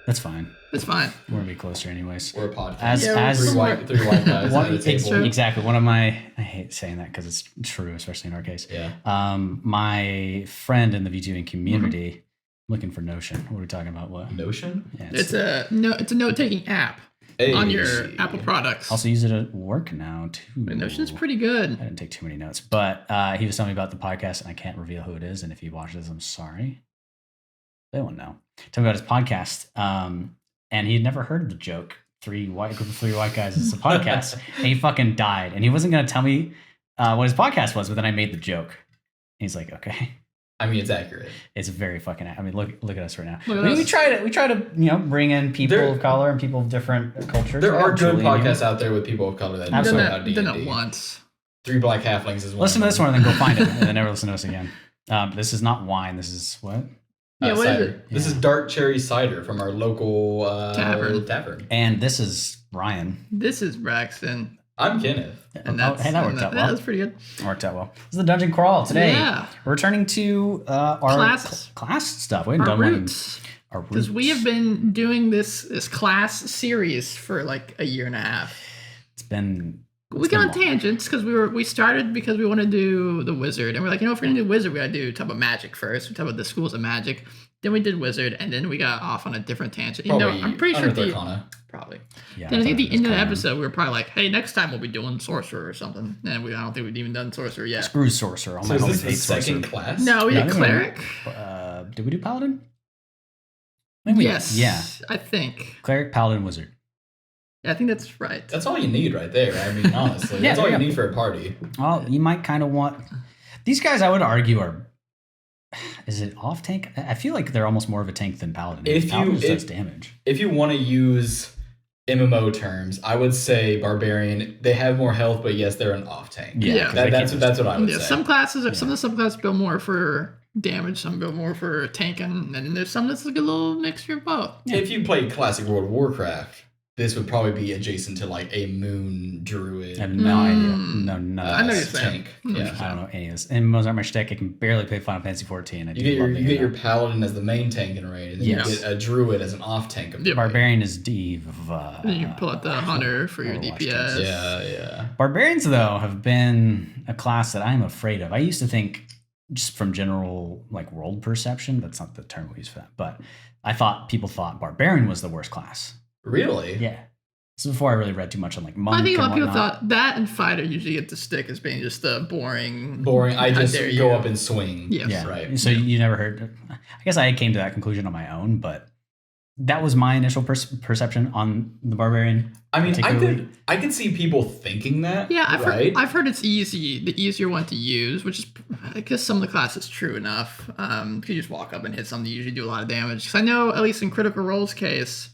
That's fine. It's fine. We're gonna be closer anyways. We're a podcast. As three white guys at a table. Exactly. I hate saying that because it's true, especially in our case. Yeah. My friend in the VTubing community, looking for Notion. What are we talking about? What? Notion? Yeah, It's a note-taking app on your Apple products. Also use it at work now too. Notion's pretty good. I didn't take too many notes, but he was telling me about the podcast, and I can't reveal who it is. And if he watches, I'm sorry. They won't know. Tell me about his podcast. And he'd never heard of the joke. Three white guys. It's a podcast. And he fucking died. And he wasn't going to tell me what his podcast was, but then I made the joke. He's like, okay. I mean, it's accurate. It's very fucking. I mean, look at us right now. We try to bring in people of color and people of different cultures. There are good podcasts out there with people of color that know about D&D. Done it once. Three Black Halflings is one. Listen to this one and then go find it, and then never listen to us again. This is not wine. This is what? Yeah, what cider. is it? This is dark cherry cider from our local tavern. And this is Ryan. This is Braxton. I'm Kenneth. And that worked out well. That was pretty good. Worked out well. This is the Dungeon Crawl today. Yeah. We're returning to our class stuff. We haven't done roots. Our roots. Because we have been doing this class series for like a year and a half. We got on tangents because we started because we want to do the wizard, and we're like, if we're gonna do wizard, we gotta talk about magic first. We talk about the schools of magic, then we did wizard, and then we got off on a different tangent. I'm pretty sure Unearthed Arcana. Probably. Yeah, then I think at the end of the episode, we were probably like, hey, next time we'll be doing sorcerer or something. And I don't think we've even done sorcerer yet. Screw sorcerer. So is this the second class? No, we did cleric. Did we do paladin? Yes. Yeah. I think. Cleric, paladin, wizard. Yeah, I think that's right. That's all you need right there. I mean, honestly. That's all you need for a party. Well, you might kind of want... These guys, I would argue, are... Is it off tank? I feel like they're almost more of a tank than paladin. Paladin just does damage. If you want to use MMO terms, I would say barbarian. They have more health, but yes, they're an off tank. Yeah. That's what I would say. Some classes, some of the subclasses build more for damage, some build more for tanking, and then there's some that's like a little mixture of both. Yeah. If you play classic World of Warcraft, this would probably be adjacent to like a moon druid. I have no idea. No, I know you're saying. Tank. Yeah. I don't know any of this. And most of my shtick, I can barely play Final Fantasy 14. You get your paladin as the main tank in raid, and then you get a druid as an off tank. Barbarian is diva. Then you pull out the hunter for your DPS. Yeah. Barbarians though have been a class that I'm afraid of. I used to think, just from general like world perception, that's not the term we use for that, but people thought barbarian was the worst class. Really? Yeah. This is before I really read too much on like monk. I think a lot of people thought that and fighter usually get the stick as being just the boring. I just go up and swing. Yes. Yeah. Right. So you never heard. I guess I came to that conclusion on my own, but that was my initial perception on the barbarian. I mean, I could see people thinking that. Yeah, I've heard it's the easier one to use, which is I guess some of the class is true enough. You just walk up and hit something, you usually do a lot of damage. Because I know at least in Critical Role's case,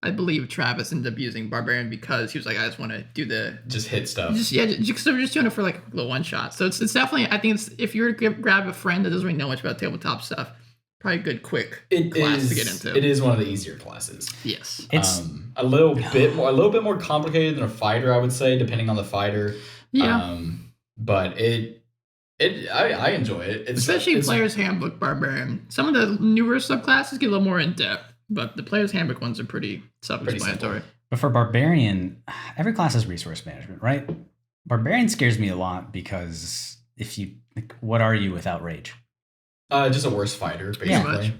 I believe Travis ended up using Barbarian because he was like, I just want to do just hit stuff. So we're just doing it for like the one shot. So it's definitely, I think if you were to grab a friend that doesn't really know much about tabletop stuff, probably a good quick class to get into. It is one of the easier classes. Yes, it's a little bit more complicated than a fighter, I would say, depending on the fighter. Yeah, but I enjoy it. Especially in Player's Handbook Barbarian. Some of the newer subclasses get a little more in depth. But the Player's Handbook ones are pretty self-explanatory. But for Barbarian, every class has resource management, right? Barbarian scares me a lot because what are you without rage? Just a worse fighter, basically. Yeah. I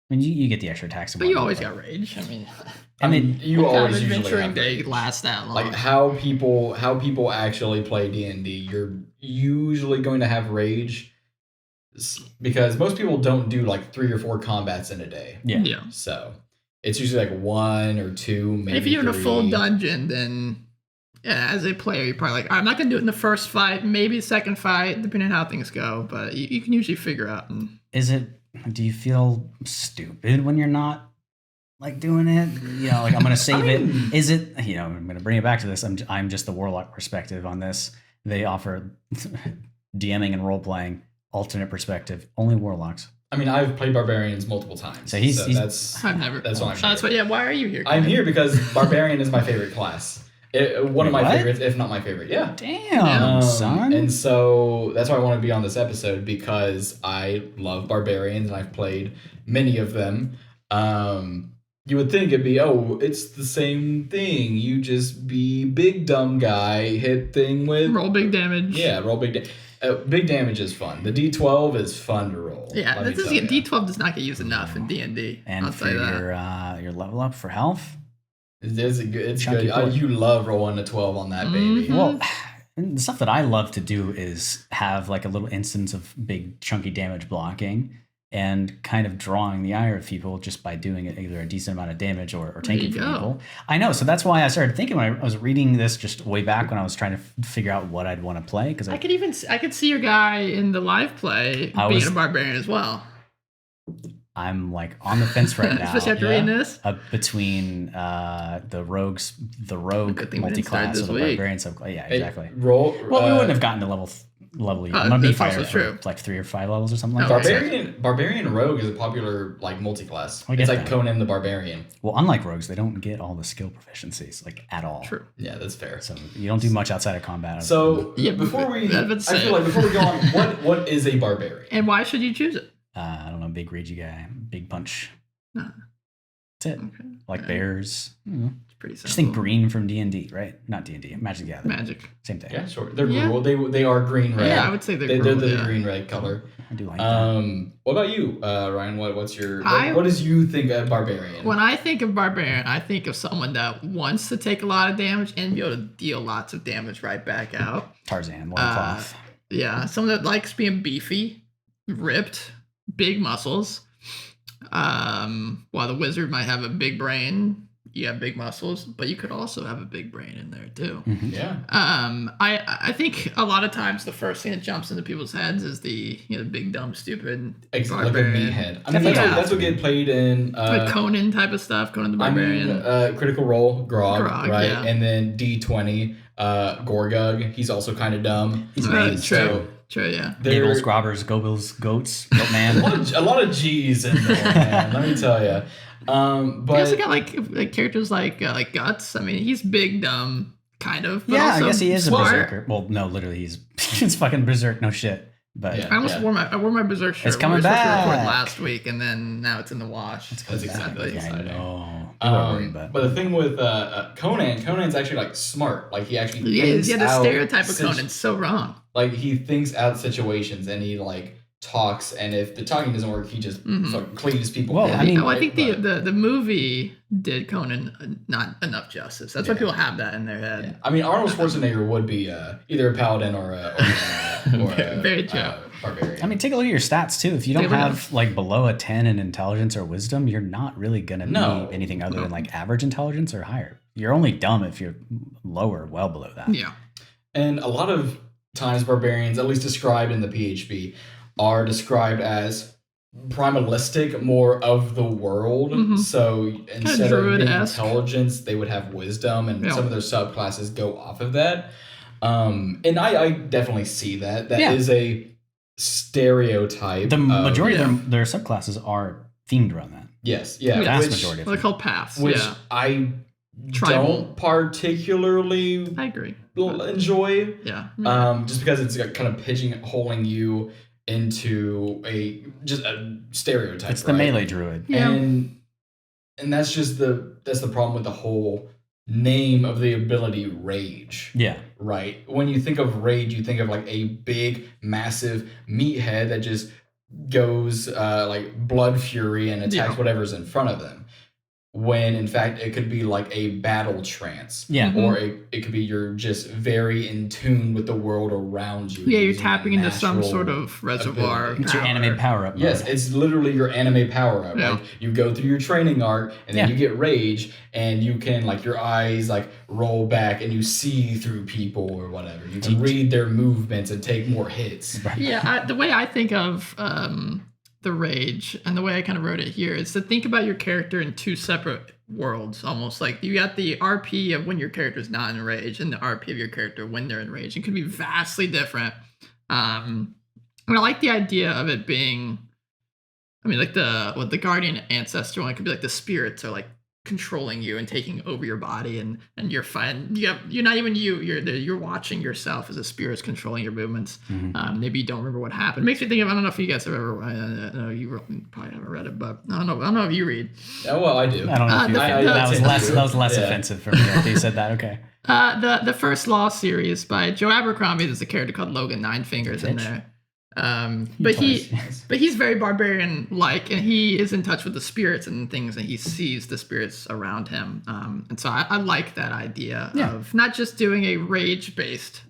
mean, you get the extra attacks. But you always got rage. I mean, you always usually adventuring have day lasts that long. Like how people actually play D&D, you're usually going to have rage. Because most people don't do like 3 or 4 combats in a day. Yeah. So it's usually like 1 or 2, maybe. And if you're 3. in a full dungeon, then as a player, you're probably like, I'm not gonna do it in the first fight, maybe the second fight, depending on how things go. But you can usually figure out. Do you feel stupid when you're not like doing it? Like I'm gonna save it. Is it? I'm gonna bring it back to this. I'm just the warlock perspective on this. They offer DMing and role playing. Alternate perspective, only warlocks. I mean, I've played barbarians multiple times. So I've never. That's why I'm here. That's why. Yeah, why are you here? I'm here because barbarian is my favorite class. One of my favorites, if not my favorite. Yeah. Damn, son. And so that's why I want to be on this episode because I love barbarians and I've played many of them. you would think it'd be, oh, it's the same thing. You just be big dumb guy, hit thing with Roll big damage. Yeah, roll big damage. Big damage is fun. The D12 is fun to roll. Yeah, let me tell ya. D12 does not get used enough in D&D. And I'll for tell you that. your level up for health. It's Chunky good. boy. You love rolling a 12 on that baby. Mhm. Well, the stuff that I love to do is have like a little instance of big chunky damage blocking and kind of drawing the ire of people just by doing it either a decent amount of damage or tanking you for go. people. I know, so that's why I started thinking when I was reading this just way back when I was trying to figure out what I'd want to play because I could see your guy in the live play being a barbarian as well. I'm like on the fence right now. Especially after reading this. Between the rogue Good thing we didn't start multi-class this or the week. barbarian subclass. Yeah, exactly. Well, Well, we wouldn't have gotten to level yet. I'm gonna be that's also fire true. for like 3 or 5 levels or something like Oh, that. Barbarian Rogue is a popular like multi-class. I get It's like that. Conan the Barbarian. Well, unlike rogues, they don't get all the skill proficiencies like at all. True. Yeah, that's fair. So you don't do much outside of combat. So Yeah, before we, I was about to I say- feel like before we go on, what is a barbarian? And why should you choose it? I don't know, big ragey guy, big punch. Ah. That's it. Okay. Like Yeah. bears. Mm. It's pretty simple. Just think green from D&D, right? Not D&D, Magic the Gathering. Magic. Same thing. Yeah, sure. They're Yeah. cool. They are green red. Yeah, I would say they're They're cool, the yeah. green red color. I do like that. What about you, Ryan? What's your I- what does you think a barbarian? When I think of barbarian, I think of someone that wants to take a lot of damage and be able to deal lots of damage right back out. Tarzan, loincloth. Yeah, someone that likes being beefy, ripped, big muscles. While the wizard might have a big brain, you have big muscles, but you could also have a big brain in there too. Mhm. Yeah. I think a lot of times the first thing that jumps into people's heads is the big dumb stupid Like a barbarian. meathead. I mean, Definitely that's what get played in Like Conan type of stuff, Conan the Barbarian. Critical Role, Grog, right? yeah. And then D20, Gorgug. He's also kind of dumb. He's True, made so- true, yeah. They're- Giggles, grobbers, gobles, goats, goat man. a lot of G's in there, man. Let me tell you. You But also got like characters like Guts. I mean, he's big, dumb, kind of. But Yeah, I also guess he is smart. a berserker. Well, no, literally, he's fucking berserk. No shit. But Yeah. I almost wore my berserk shirt. It's coming we were supposed to record back. last week, and then now it's in the wash. That's exactly yeah, I exciting. know. People are worried, but the thing with Conan's actually like smart. Like he actually Yeah, thinks the out stereotype of situ- Conan's so wrong. Like he thinks out situations and he like talks, and if the talking doesn't work, he just fucking cleaves people. Well, in, I mean- I think right? the movie did Conan not enough justice. That's why Yeah. people have that in their head. Yeah. I mean, Arnold Schwarzenegger would be either a paladin or a Very true. Barbarian. I mean, take a look at your stats too. If you don't Take a look at have like below a 10 in intelligence or wisdom, you're not really gonna No. be anything other than like average intelligence or higher. You're only dumb if you're lower, well below that. Yeah. And a lot of times, barbarians, at least described in the PHP, are described as primalistic, more of the world. Mhm. So instead of being druid-esque. intelligence, they would have wisdom, and Yeah. some of their subclasses go off of that. And I definitely see that. That is Yeah. a stereotype. The majority Yeah. of their subclasses are themed around that. Yes, yeah. Vast which, majority of Well, they're them. called paths. Which Yeah. I Tribal. don't particularly I agree. enjoy. Yeah. Just because it's like kind of pigeonholing you into a stereotype. It's the right? melee druid. Yeah. And that's just the problem with the whole name of the ability rage, Yeah. right? When you think of rage, you think of like a big, massive meathead that just goes like blood fury and attacks Yeah. whatever's in front of them. When in fact it could be like a battle trance. Yeah. Mhm. Or it could be you're just very in tune with the world around you. Yeah, you're using tapping into some natural sort of reservoir. ability. It's your anime power up. Yes, it's literally your anime power up. Yeah. Like you go through your training arc and then Yeah. you get rage and you can like your eyes like roll back and you see through people or whatever. You can read their movements and take more hits. Yeah, the way I think of the rage and the way I kind of wrote it here is to think about your character in two separate worlds, almost like you got the RP of when your character's not in rage and the RP of your character when they're in rage. It could be vastly different. And I like the idea of it being, I mean, like the Guardian Ancestor one, it could be like the spirits are like controlling you and taking over your body, and you're fine. You're not even you're watching yourself as a spirit's controlling your movements. Maybe you don't remember what happened. It makes me think of, I don't know if you guys have ever, I know you probably haven't read it, but I don't know if you read. Oh, well, I do. I don't know if that was less offensive for me after you said that. Okay. The first Law series by Joe Abercrombie, there's a character called Logan Nine Fingers in there. But he's very barbarian like, and he is in touch with the spirits and things, and he sees the spirits around him. And so I like that idea of not just doing a rage based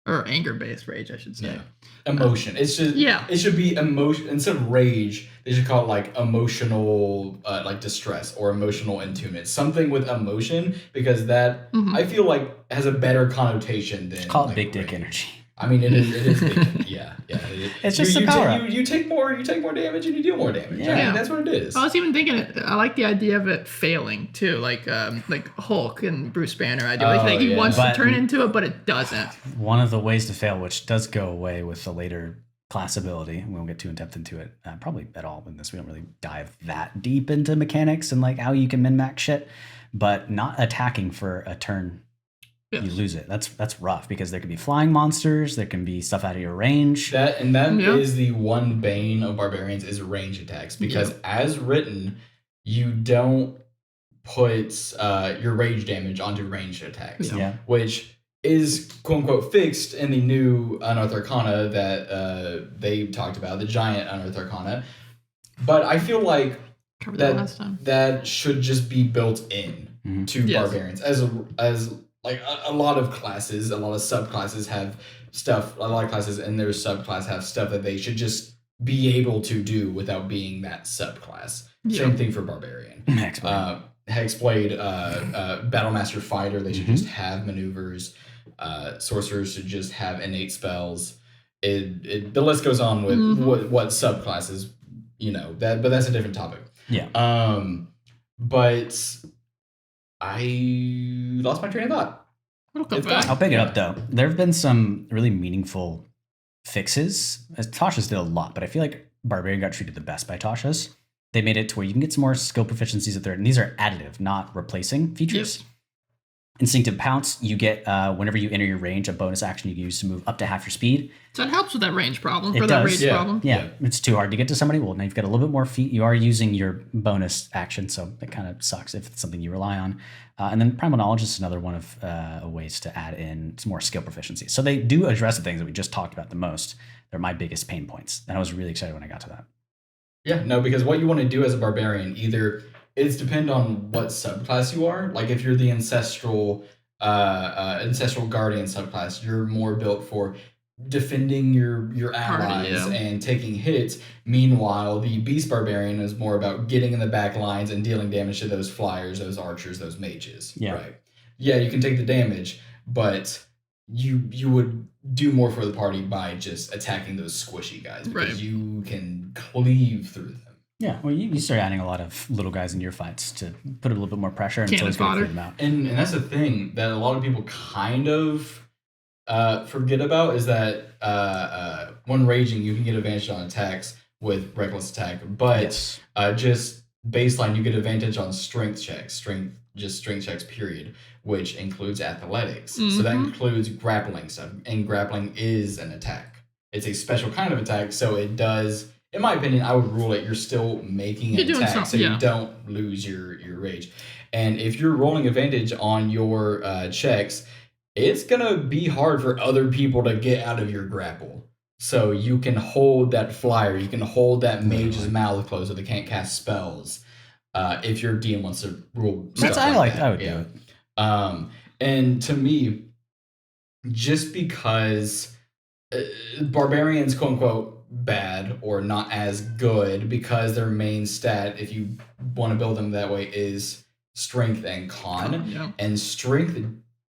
or anger based rage, I should say. Yeah. Emotion. It's just it should be emotion instead of rage. They should call it like emotional like distress or emotional attunement. Something with emotion, because that I feel like has a better connotation than call it like big dick rage. energy. I mean, it is big. Yeah. It's just a power up. You take more damage and you deal more damage. Yeah. I mean, that's what it is. I was even thinking I like the idea of it failing too, like Hulk and Bruce Banner. I do like he wants to turn into it, but it doesn't. One of the ways to fail, which does go away with the later class ability, we won't get too in depth into it probably at all in this. We don't really dive that deep into mechanics and like how you can min-max shit, but not attacking for a turn. Yes. You lose it. That's rough, because there could be flying monsters, there can be stuff out of your range. That is the one bane of barbarians, is range attacks, because as written, you don't put your rage damage onto ranged attacks. Which is quote unquote fixed in the new Unearthed Arcana that they talked about, the giant Unearthed Arcana. But I feel like that should just be built in to barbarians as like a lot of classes, a lot of subclasses have stuff. A lot of classes in their subclass have stuff that they should just be able to do without being that subclass. Same thing for barbarian. Hexblade, Battlemaster Fighter, they should just have maneuvers. Sorcerers should just have innate spells. The list goes on with what subclasses, but that's a different topic. But I lost my train of thought. I'll pick it up though. There have been some really meaningful fixes. Tasha's did a lot, but I feel like Barbarian got treated the best by Tasha's. They made it to where you can get some more skill proficiencies up there, and these are additive, not replacing features. Instinctive Pounce, you get whenever you enter your range, a bonus action you can use to move up to half your speed. So it helps with that range problem. Problem. Yeah, it's too hard to get to somebody. Well, now you've got a little bit more feet. You are using your bonus action, so it kind of sucks if it's something you rely on. And then Primal Knowledge is another one of ways to add in some more skill proficiency. So they do address the things that we just talked about the most. They're my biggest pain points. And I was really excited when I got to that. Yeah, no, because what you want to do as a barbarian, either it's depend on what subclass you are. Like if you're the ancestral guardian subclass, you're more built for defending your allies and taking hits. Meanwhile, the beast barbarian is more about getting in the back lines and dealing damage to those flyers, those archers, those mages. Right. Yeah, you can take the damage, but you would do more for the party by just attacking those squishy guys, because you can cleave through them. Yeah, well, you start adding a lot of little guys in your fights to put a little bit more pressure, and it's always going to clear them out. And that's the thing that a lot of people kind of forget about, is that when raging, you can get advantage on attacks with reckless attack, but just baseline, you get advantage on strength checks, strength checks, period, which includes athletics. So that includes grappling stuff, and grappling is an attack. It's a special kind of attack, so it does. In my opinion, I would rule it. You're still making an attack, so you don't lose your rage. And if you're rolling advantage on your checks, it's gonna be hard for other people to get out of your grapple. So you can hold that flyer, you can hold that mage's mouth closed so they can't cast spells. If your DM wants to rule stuff like that. I would do it. And to me, just because barbarians, quote unquote, bad or not as good, because their main stat, if you want to build them that way, is strength and con. And strength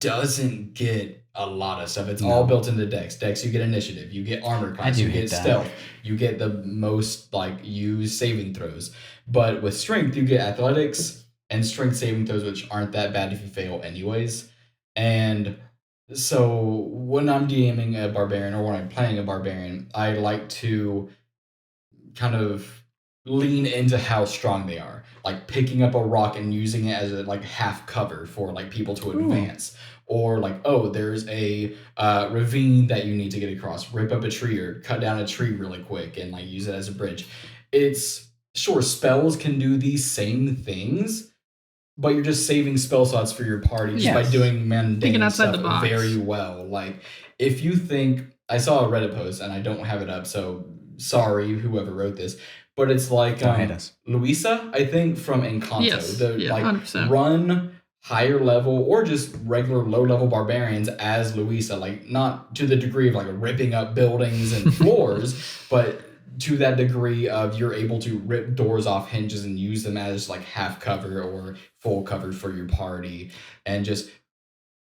doesn't get a lot of stuff. It's all built into dex. Dex, you get initiative, you get armor class, you get stealth, you get the most used saving throws. But with strength, you get athletics and strength saving throws, which aren't that bad if you fail anyways. And so when I'm DMing a barbarian, or when I'm playing a barbarian, I like to kind of lean into how strong they are. like picking up a rock and using it as a like half cover for like people to advance. Or like, oh, there's a ravine that you need to get across. Rip up a tree or cut down a tree really quick and like use it as a bridge. It's sure spells can do these same things, but you're just saving spell slots for your party just by doing mundane stuff very well. Like if you think, I saw a Reddit post and I don't have it up, so sorry whoever wrote this, but it's like Luisa, I think from Encanto. Yes, like 100%. Run higher level or just regular low level barbarians as Luisa, like not to the degree of like ripping up buildings and floors, but to that degree of you're able to rip doors off hinges and use them as like half cover or full cover for your party, and just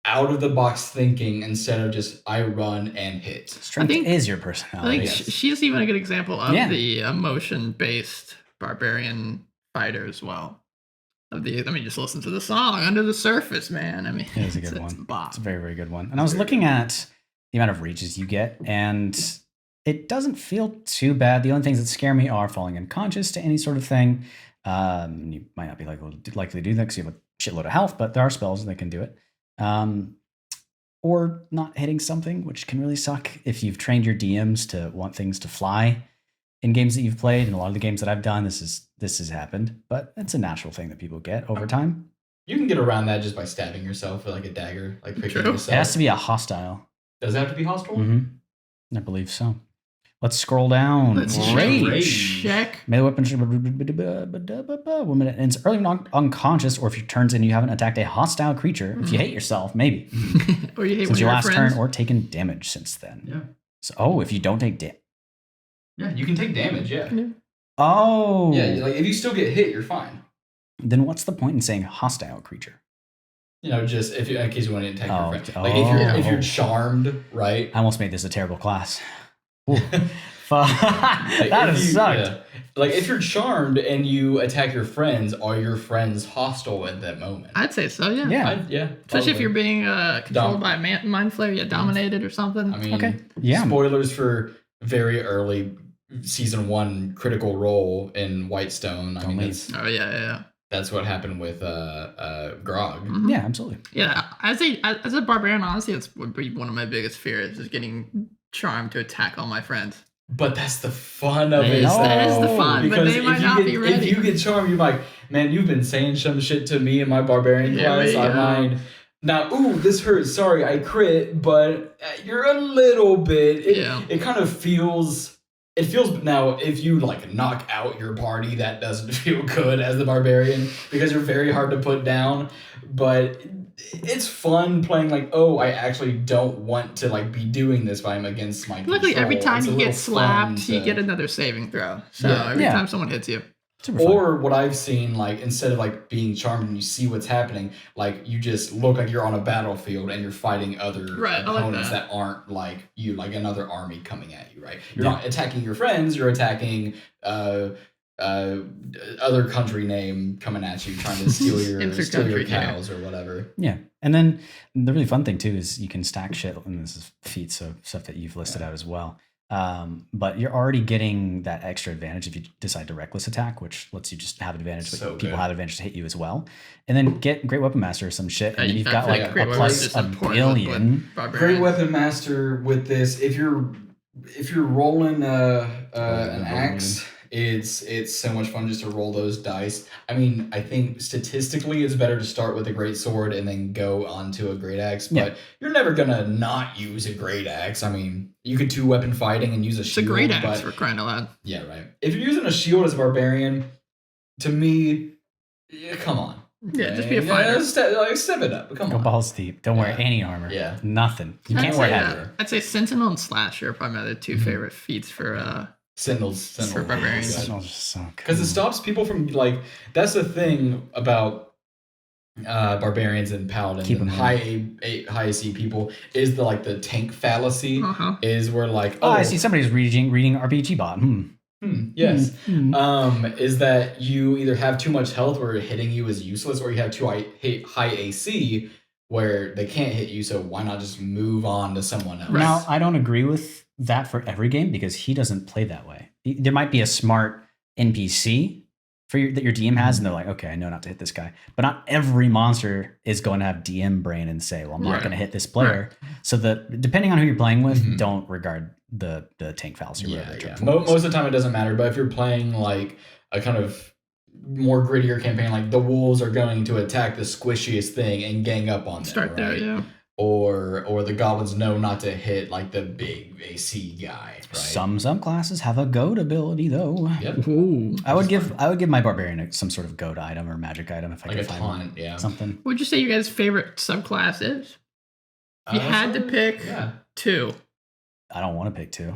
out of the box thinking instead of just I run and hit. Strength is your personality. I think she's even a good example of the emotion-based barbarian fighter as well. Let me just listen to the song Under the Surface, man. I mean, it is a good one. It's a very, very good one. And I was looking at the amount of reaches you get, and it doesn't feel too bad. The only things that scare me are falling unconscious to any sort of thing. You might not be likely to do that because you have a shitload of health, but there are spells that can do it. Or not hitting something, which can really suck if you've trained your DMs to want things to fly in games that you've played. And a lot of the games that I've done, this has happened, but it's a natural thing that people get over time. You can get around that just by stabbing yourself with like a dagger, like picking yourself. It has to be a hostile. Does it have to be hostile? I believe so. Let's scroll down. Let's check. Melee weapon 1 minute. And it's early unconscious, or if you turns in, you haven't attacked a hostile creature. If you hate yourself, maybe. Or you hate since your last friends. turn, or taken damage since then. Yeah. So, if you don't take damage. Yeah, you can take damage. Yeah. Oh. Yeah, like if you still get hit, you're fine. Then what's the point in saying hostile creature? Just if you, in case you want to attack your friend. Like if you're charmed, right? I almost made this a terrible class. That has sucked. Yeah. Like if you're charmed and you attack your friends, are your friends hostile at that moment? I'd say so. Yeah. Especially if you're being controlled by a mind flayer, dominated or something. I mean, spoilers for very early season 1 Critical Role in Whitestone. I mean, that's what happened with Grog. Yeah, absolutely. Yeah, as a barbarian, honestly, that's would be one of my biggest fears, is getting charmed to attack all my friends. But that's the fun of it. That is the fun, but they might not be ready. If you get charmed, you're like, man, you've been saying some shit to me in my barbarian class. I mind. Now, ooh, this hurts. Sorry, I crit, but you're a little bit. It kind of feels. It feels now if you like knock out your party, that doesn't feel good as the barbarian because you're very hard to put down. But it's fun playing like, oh, I actually don't want to like be doing this, but I'm against my control. Luckily, every time you get slapped, you get another saving throw. So every time someone hits you. Or what I've seen, like instead of like being charmed and you see what's happening, like you just look like you're on a battlefield and you're fighting other opponents that aren't like you, like another army coming at you, right? You're not attacking your friends, you're attacking other country name coming at you, trying to steal your cows or whatever. Yeah. And then the really fun thing too is you can stack shit, and this is feats, so stuff that you've listed out as well. But you're already getting that extra advantage if you decide to reckless attack, which lets you just have advantage, but people have advantage to hit you as well. And then get Great Weapon Master or some shit, and then you've got like a plus a billion. Great Weapon Master with this, if you're rolling an axe, it's so much fun just to roll those dice. I mean, I think statistically it's better to start with a great sword and then go onto a great axe, but you're never gonna not use a great axe. I mean, you could 2-weapon fighting and use a shield. It's a great axe for crying out loud. Yeah, right. If you're using a shield as a barbarian, to me, come on. Yeah, just be a fighter. Step it up. Come on. Go balls deep. Don't wear any armor. Yeah. Nothing. You can't wear heavy. I'd say Sentinel and Slasher are probably my other two favorite feats for Sentinels for barbarians. Sentinels are so cool. Because it stops people from like. That's the thing about barbarians and paladins and high AC people is the tank fallacy is where like I see somebody's reading RPG bot. Yes. Is that you either have too much health where hitting you is useless, or you have too high AC where they can't hit you, so why not just move on to someone else? Now, I don't agree with that for every game because he doesn't play that way. There might be a smart NPC that your DM has, and they're like, okay, I know not to hit this guy. But not every monster is going to have DM brain and say, well, I'm not going to hit this player. So that depending on who you're playing with, don't regard the tank fallacy. Most of the time it doesn't matter. But if you're playing like a kind of more grittier campaign, like the wolves are going to attack the squishiest thing and gang up on them. Start there, yeah. Or the goblins know not to hit like the big AC guy. Right? Some subclasses have a goad ability though. Yep. Ooh. I would give my barbarian some sort of goad item or magic item if I could find one. Something. What would you say your guys' favorite subclass is? If you had to pick 2. I don't want to pick 2.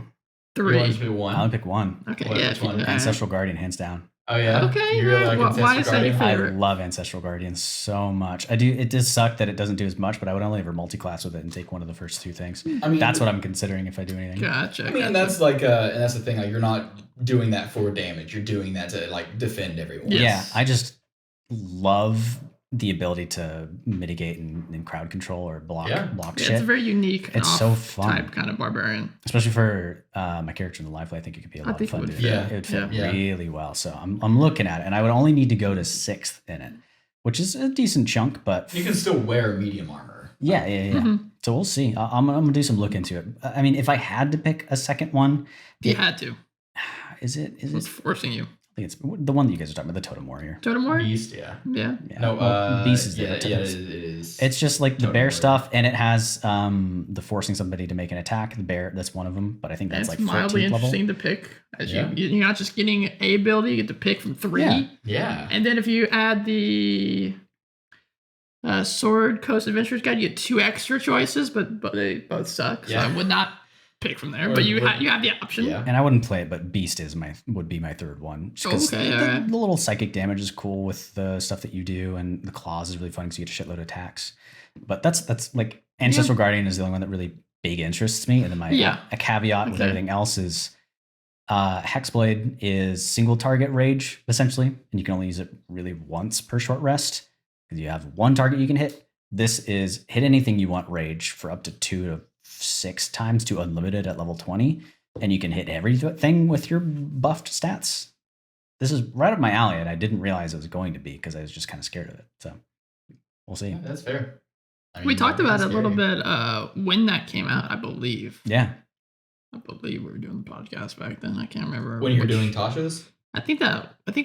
3. You want to pick 1? I want to pick 1. Okay, which one? Ancestral Guardian, hands down. Oh yeah. Okay. You really like why is that your favorite? I love Ancestral Guardian so much. I do. It does suck that it doesn't do as much, but I would only ever multi-class with it and take one of the first 2 things. I mean, that's what I'm considering if I do anything. Gotcha. I mean, that's like, and that's the thing. Like, you're not doing that for damage. You're doing that to like defend everyone. Yes. Yeah, I just love the ability to mitigate and crowd control or block shit. It's a very unique. It's so fun. Type kind of barbarian, especially for my character in the live play. I think it could be a lot of fun. It would fit really well. So I'm looking at it, and I would only need to go to 6th in it, which is a decent chunk. But you can still wear medium armor. Yeah. Mm-hmm. So we'll see. I'm gonna do some look into it. I mean, if I had to pick a second one, you had to. Is it? It's forcing you. I think it's the one that you guys are talking about, the Totem Warrior. Totem Warrior? Beast, yeah. No, Beast is it is. It's just like the bear stuff, and it has the forcing somebody to make an attack. The bear, that's one of them, but I think that's like 14th mildly level. Interesting to pick. As you're not just getting a ability, you get to pick from 3. Yeah. And then if you add the Sword Coast Adventures Guide, you get 2 extra choices, but they both suck. So I would not pick from there, but you have the option. Yeah. And I wouldn't play it, but Beast would be my third one. Just the little psychic damage is cool with the stuff that you do, and the claws is really fun because you get a shitload of attacks. But that's like Ancestral Guardian is the only one that really big interests me. And then a caveat with everything else is Hexblade is single target rage essentially, and you can only use it really once per short rest because you have 1 target you can hit. This is hit anything you want rage for up to 2 to 6 times to unlimited at level 20, and you can hit everything with your buffed stats. This is right up my alley, and I didn't realize it was going to be because I was just kind of scared of it. So we'll see. Yeah, that's fair. I mean, we talked about it a little bit when that came out, I believe. Yeah. I believe we were doing the podcast back then. I can't remember. When you were doing Tasha's? I think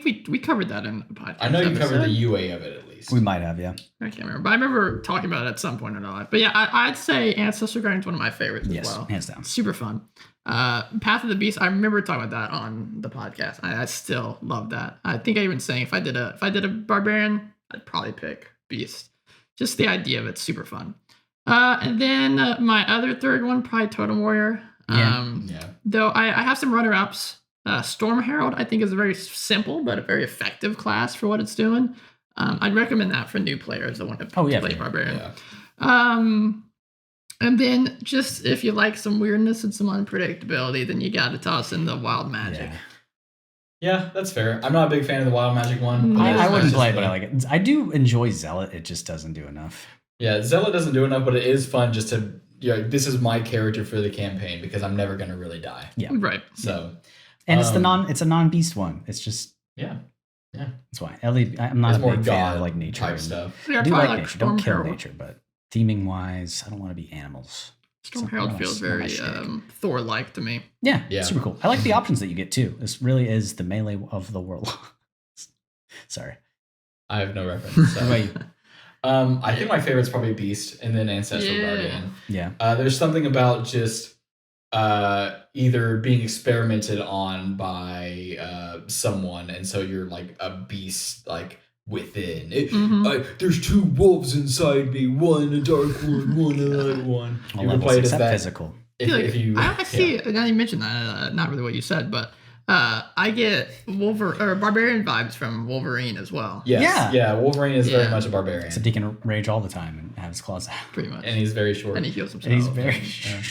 we covered that in the podcast. I know you covered the UA of it at least. We might have, yeah. I can't remember, but I remember talking about it at some point in our life. But yeah, I'd say Ancestral Guardian is one of my favorites as well. Hands down. Super fun. Path of the Beast. I remember talking about that on the podcast. I still love that. I think I even saying if I did a barbarian, I'd probably pick Beast. Just the idea of it's super fun. And then my other third one, probably Totem Warrior. Though I have some runner-ups. Storm Herald, I think, is a very simple but a very effective class for what it's doing. I'd recommend that for new players that want to play Barbarian. Yeah. And then just if you like some weirdness and some unpredictability, then you got to toss in the Wild Magic. Yeah, that's fair. I'm not a big fan of the Wild Magic one. I wouldn't play it, but I like it. I do enjoy Zealot. It just doesn't do enough. Yeah, Zealot doesn't do enough, but it is fun just to, this is my character for the campaign because I'm never going to really die. Yeah. Right. So... And it's a non-beast one. It's just that's why. At least I'm not a big fan of like nature type stuff. I do like nature. Don't kill nature, but theming wise, I don't want to be animals. Storm Herald feels very Thor-like to me. Yeah, super cool. I like the options that you get too. This really is the melee of the world. Sorry, I have no reference. What about you? I think my favorite's probably Beast, and then Ancestral Guardian. Yeah. There's something about just either being experimented on by someone, and so you're like a beast like within there's 2 wolves inside me, one a dark one, one a light one. You can play it as that physical. If you I see now you mentioned that, not really what you said, but I get barbarian vibes from Wolverine as well. Yes. Yeah, Wolverine is very much a barbarian. Except he can rage all the time and have his claws out. Pretty much. And he's very short. And he heals himself. And he's very short.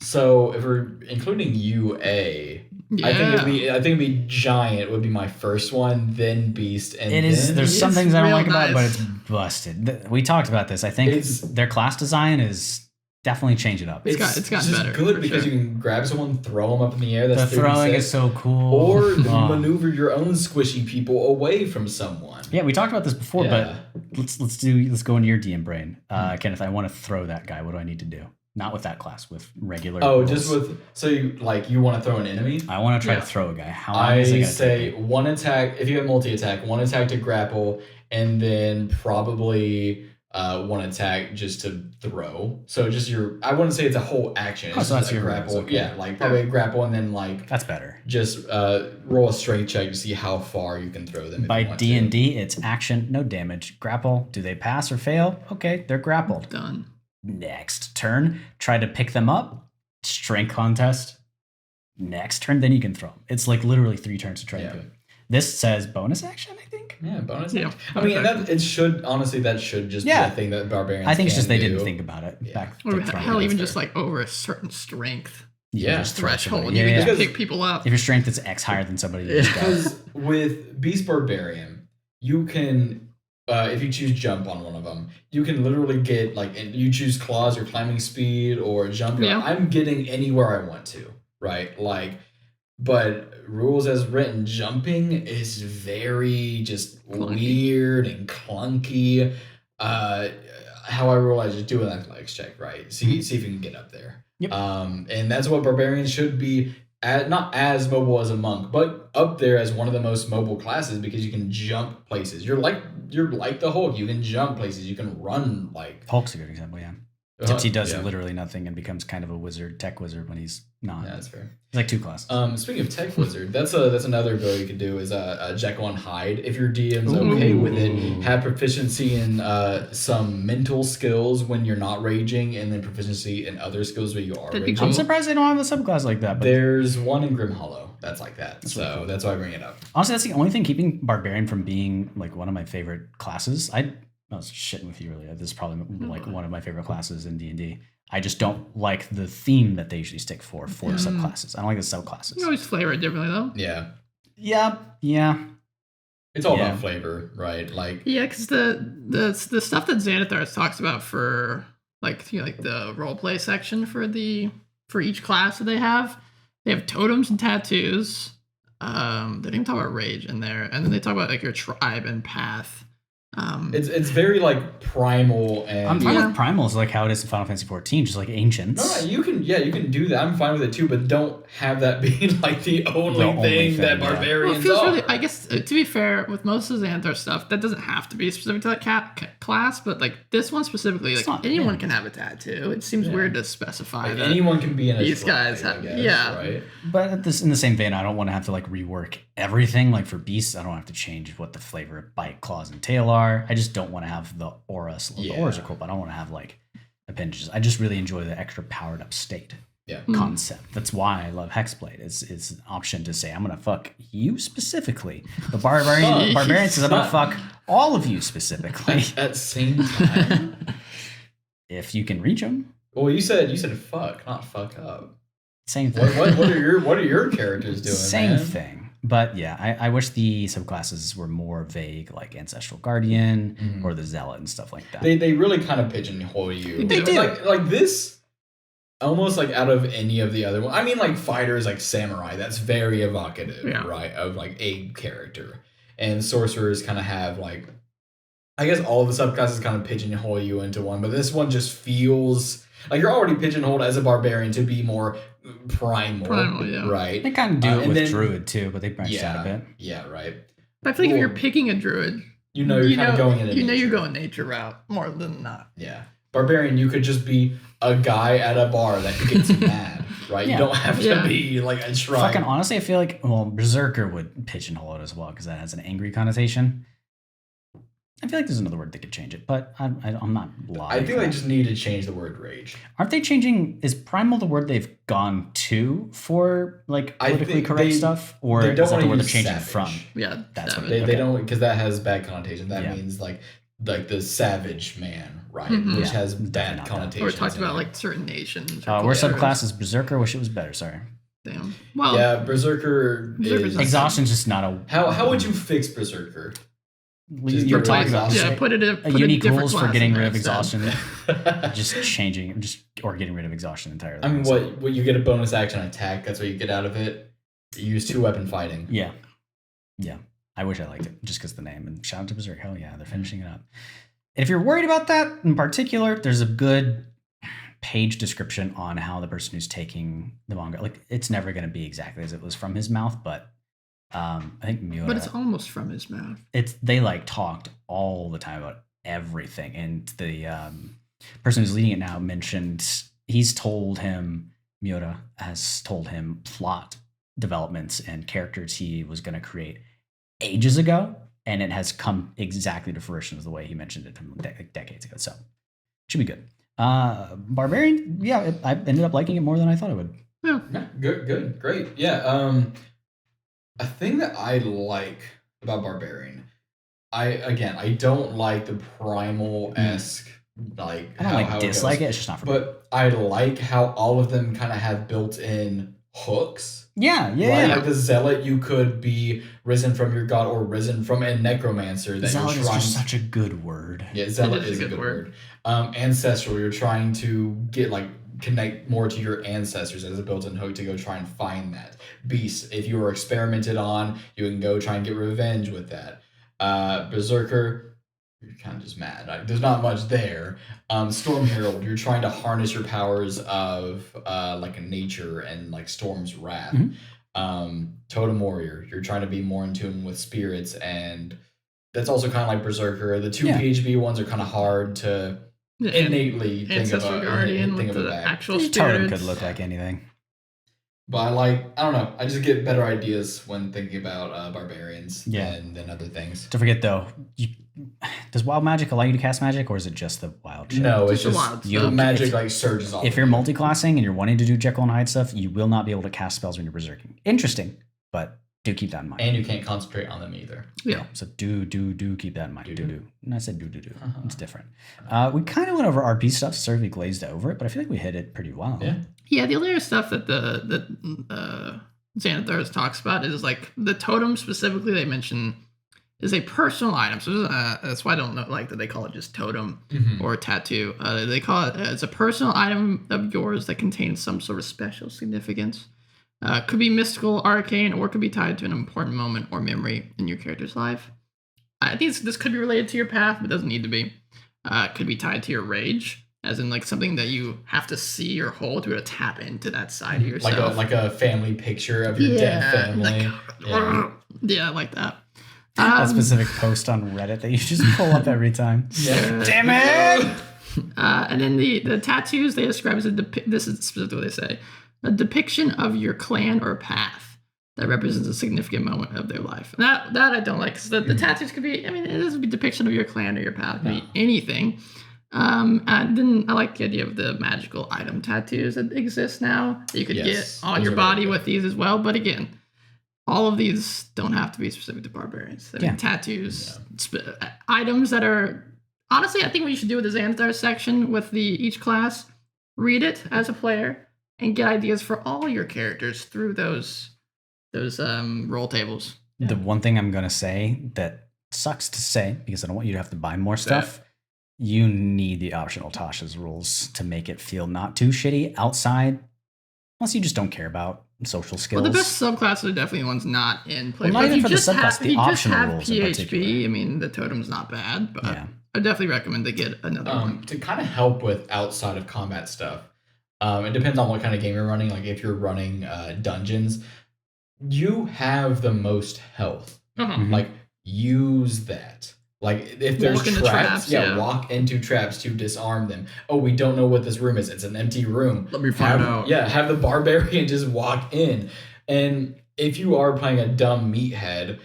So if we're including UA, I think it'd be Giant would be my first one, then Beast, and there's some things I don't like about it, but it's busted. We talked about this. I think their class design is Definitely change it up. It's gotten just better. Good because you can grab someone, throw them up in the air. That's the throwing is so cool. Or maneuver your own squishy people away from someone. Yeah, we talked about this before, but let's go into your DM brain, Kenneth. I want to throw that guy. What do I need to do? Not with that class, with regular. Oh, just with you want to throw an enemy? I want to try to throw a guy. How long I is it gonna say take? one attack. If you have multi-attack, one attack to grapple, and then probably one attack just to throw. So just I wouldn't say it's a whole action. It's so that's a your grapple. okay. Yeah, like probably a grapple and then like That's better. just roll a strength check to see how far you can throw them. By D&D, it's action, no damage. Grapple. Do they pass or fail? Okay, they're grappled. Done. Next turn, try to pick them up. Strength contest. Next turn, then you can throw them. It's like literally 3 turns to try to do it. This says bonus action, I think. Yeah, bonus. Yeah. I mean, that should just be a thing that barbarians. I think it's just they do. didn't think about it. Yeah. Or hell, even just like over a certain strength Just threshold, you can just pick people up. If your strength is X higher than somebody, because with Beast Barbarian, you can. If you choose jump on one of them, you can literally get and you choose claws or climbing speed or jump. I'm getting anywhere I want to, right? But rules as written, jumping is very just weird and clunky. How I roll, I just do an athletics check, right? See if you can get up there. Yep. And that's what barbarians should be. Not as mobile as a monk, but up there as one of the most mobile classes because you can jump places. You're like the Hulk. You can jump places. You can run like. Hulk's a good example, yeah. Except he does literally nothing and becomes kind of a tech wizard when he's not. Yeah, that's fair. It's like 2 classes. Speaking of tech wizard, that's another ability you could do is Jekyll and Hyde. If your DM's okay with it, have proficiency in some mental skills when you're not raging, and then proficiency in other skills when you are raging. I'm surprised they don't have a subclass like that. But there's one in Grim Hollow that's like that. That's so cool. That's why I bring it up. Honestly, that's the only thing keeping Barbarian from being like one of my favorite classes. I was shitting with you earlier. This is probably like one of my favorite classes in D&D. I just don't like the theme that they usually stick for subclasses. I don't like the subclasses. You always flavor it differently, though. Yeah. Yeah. It's all about flavor, right? Because the stuff that Xanathars talks about for the roleplay section for each class that they have totems and tattoos. They didn't even talk about rage in there, and then they talk about your tribe and path. It's very primal and I'm fine with primals like how it is in Final Fantasy 14, just like ancients. No, you can do that. I'm fine with it too, but don't have that be the only thing that barbarians well, it feels are. really, I guess to be fair, with most of Xanathar stuff, that doesn't have to be specific to that class, but this one specifically, anyone can have a tattoo. It seems weird to specify that anyone can be in a these guys have, right? But in the same vein, I don't want to have to rework everything. Like for beasts, I don't have to change what the flavor of bite, claws, and tail are. I just don't want to have the auras. The auras are cool, but I don't want to have appendages. I just really enjoy the extra powered up state concept. That's why I love Hexblade. It's an option to say I'm gonna fuck you specifically. The barbarian says I'm gonna fuck all of you specifically at the same time. If you can reach them. Well, you said fuck, not fuck up. Same thing. What are your characters doing? Same thing. But yeah, I wish the subclasses were more vague, like Ancestral Guardian or the Zealot and stuff like that. They really kind of pigeonhole you. They do. Like this, almost out of any of the other ones. I mean, fighters like Samurai, that's very evocative, right? Of a character. And sorcerers kind of have I guess all of the subclasses kind of pigeonhole you into one, but this one just feels like you're already pigeonholed as a barbarian to be more primal, right? They kind of do it with druid too, but they branched out a bit. Yeah, right. But I feel if you're picking a druid, you're kind of going in. You're going nature route more than not. Yeah, barbarian, you could just be a guy at a bar that gets mad, right? You don't have to be a tribe. Fucking honestly, I feel berserker would pigeonhole it as well because that has an angry connotation. I feel like there's another word that could change it, but I'm not lying. I think they just need to change the word rage. Aren't they changing? Is primal the word they've gone to for politically correct stuff, or is that the word they're changing from? Yeah, that's what they don't, because that has bad connotation. That means like the savage man, right? Which has bad connotation. Or talked about certain nations. We're subclasses. Berserker. Wish it was better. Sorry. Damn. Well, yeah, Berserker. Exhaustion's just not a. How would you fix Berserker? You were talking about put it a unique rules for getting rid of instead. exhaustion. Or getting rid of exhaustion entirely. I mean, what you get a bonus action attack. That's what you get out of it. You use 2-weapon fighting. Yeah. I wish I liked it just because the name. And shout out to Berserk. Hell yeah, they're finishing it up. And if you're worried about that in particular, there's a good page description on how the person who's taking the manga, like, it's never going to be exactly as it was from his mouth, but I think Miura, but it's almost from his mouth. They like talked all the time about everything, and the person who's leading it now mentioned Miura has told him plot developments and characters he was going to create ages ago, and it has come exactly to fruition as the way he mentioned it from decades ago. So it should be good. Barbarian, I ended up liking it more than I thought I would. Yeah, good, great. Yeah, a thing that I like about Barbarian, I don't like the primal-esque, like, I don't dislike it. It's just not for me. But I like how all of them kind of have built-in hooks. Yeah. Like the Zealot, you could be risen from your god or risen from a necromancer. That Zealot you're is just such a good word. Yeah, Zealot is a good word. Ancestral, you're trying to connect more to your ancestors as a built-in hook to go try and find that. Beast, if you were experimented on, you can go try and get revenge with that. Berserker, you're kind of just mad. There's not much there. Storm Herald, you're trying to harness your powers of nature and Storm's wrath. Mm-hmm. Totem Warrior, you're trying to be more in tune with spirits, and that's also kind of like Berserker. The two PHB ones are kind of hard to innately think of a actual spirits. Totem could look like anything. But I don't know. I just get better ideas when thinking about barbarians than other things. Don't forget though, does wild magic allow you to cast magic, or is it just the wild shit? No, it's just magic surges off. If you're multi-classing and you're wanting to do Jekyll and Hyde stuff, you will not be able to cast spells when you're berserking. Interesting, but do keep that in mind. And you can't concentrate on them either. Yeah. So do keep that in mind. Do. And I said do. It's different. We kind of went over RP stuff, certainly glazed over it, but I feel like we hit it pretty well. Yeah, the other stuff that the Xanathars talks about is the totem specifically they mention is a personal item. So that's why I don't know that they call it just totem or tattoo. They call it it's a personal item of yours that contains some sort of special significance. Could be mystical, arcane, or could be tied to an important moment or memory in your character's life. I think this could be related to your path, but doesn't need to be. Could be tied to your rage, as in something that you have to see or hold to tap into that side of yourself. Like a family picture of your dead family. Yeah, I like that. A specific post on Reddit that you just pull up every time. Yeah. Damn it! And then the tattoos they describe as this is specifically what they say. A depiction of your clan or path that represents a significant moment of their life. That I don't like, because the tattoos could be, it would be a depiction of your clan or your path. It could be anything. And then I like the idea of the magical item tattoos that exist now that you could get on your body with these as well. But again, all of these don't have to be specific to barbarians. Tattoos, items that are, honestly, I think what you should do with the Xanathar section with each class, read it as a player, and get ideas for all your characters through those roll tables. The one thing I'm going to say that sucks to say, because I don't want you to have to buy more stuff, you need the optional Tasha's rules to make it feel not too shitty outside, unless you just don't care about social skills. Well, the best subclasses are definitely ones not in play. Well, not even for the subclass, the optional rules in particular. PHP, the totem's not bad, but I definitely recommend they get another one. To kind of help with outside of combat stuff. It depends on what kind of game you're running. Like if you're running dungeons, you have the most health. Use that. If there's traps, walk into traps to disarm them. Oh, we don't know what this room is. It's an empty room. Let me find out. Yeah, have the barbarian just walk in. And if you are playing a dumb meathead,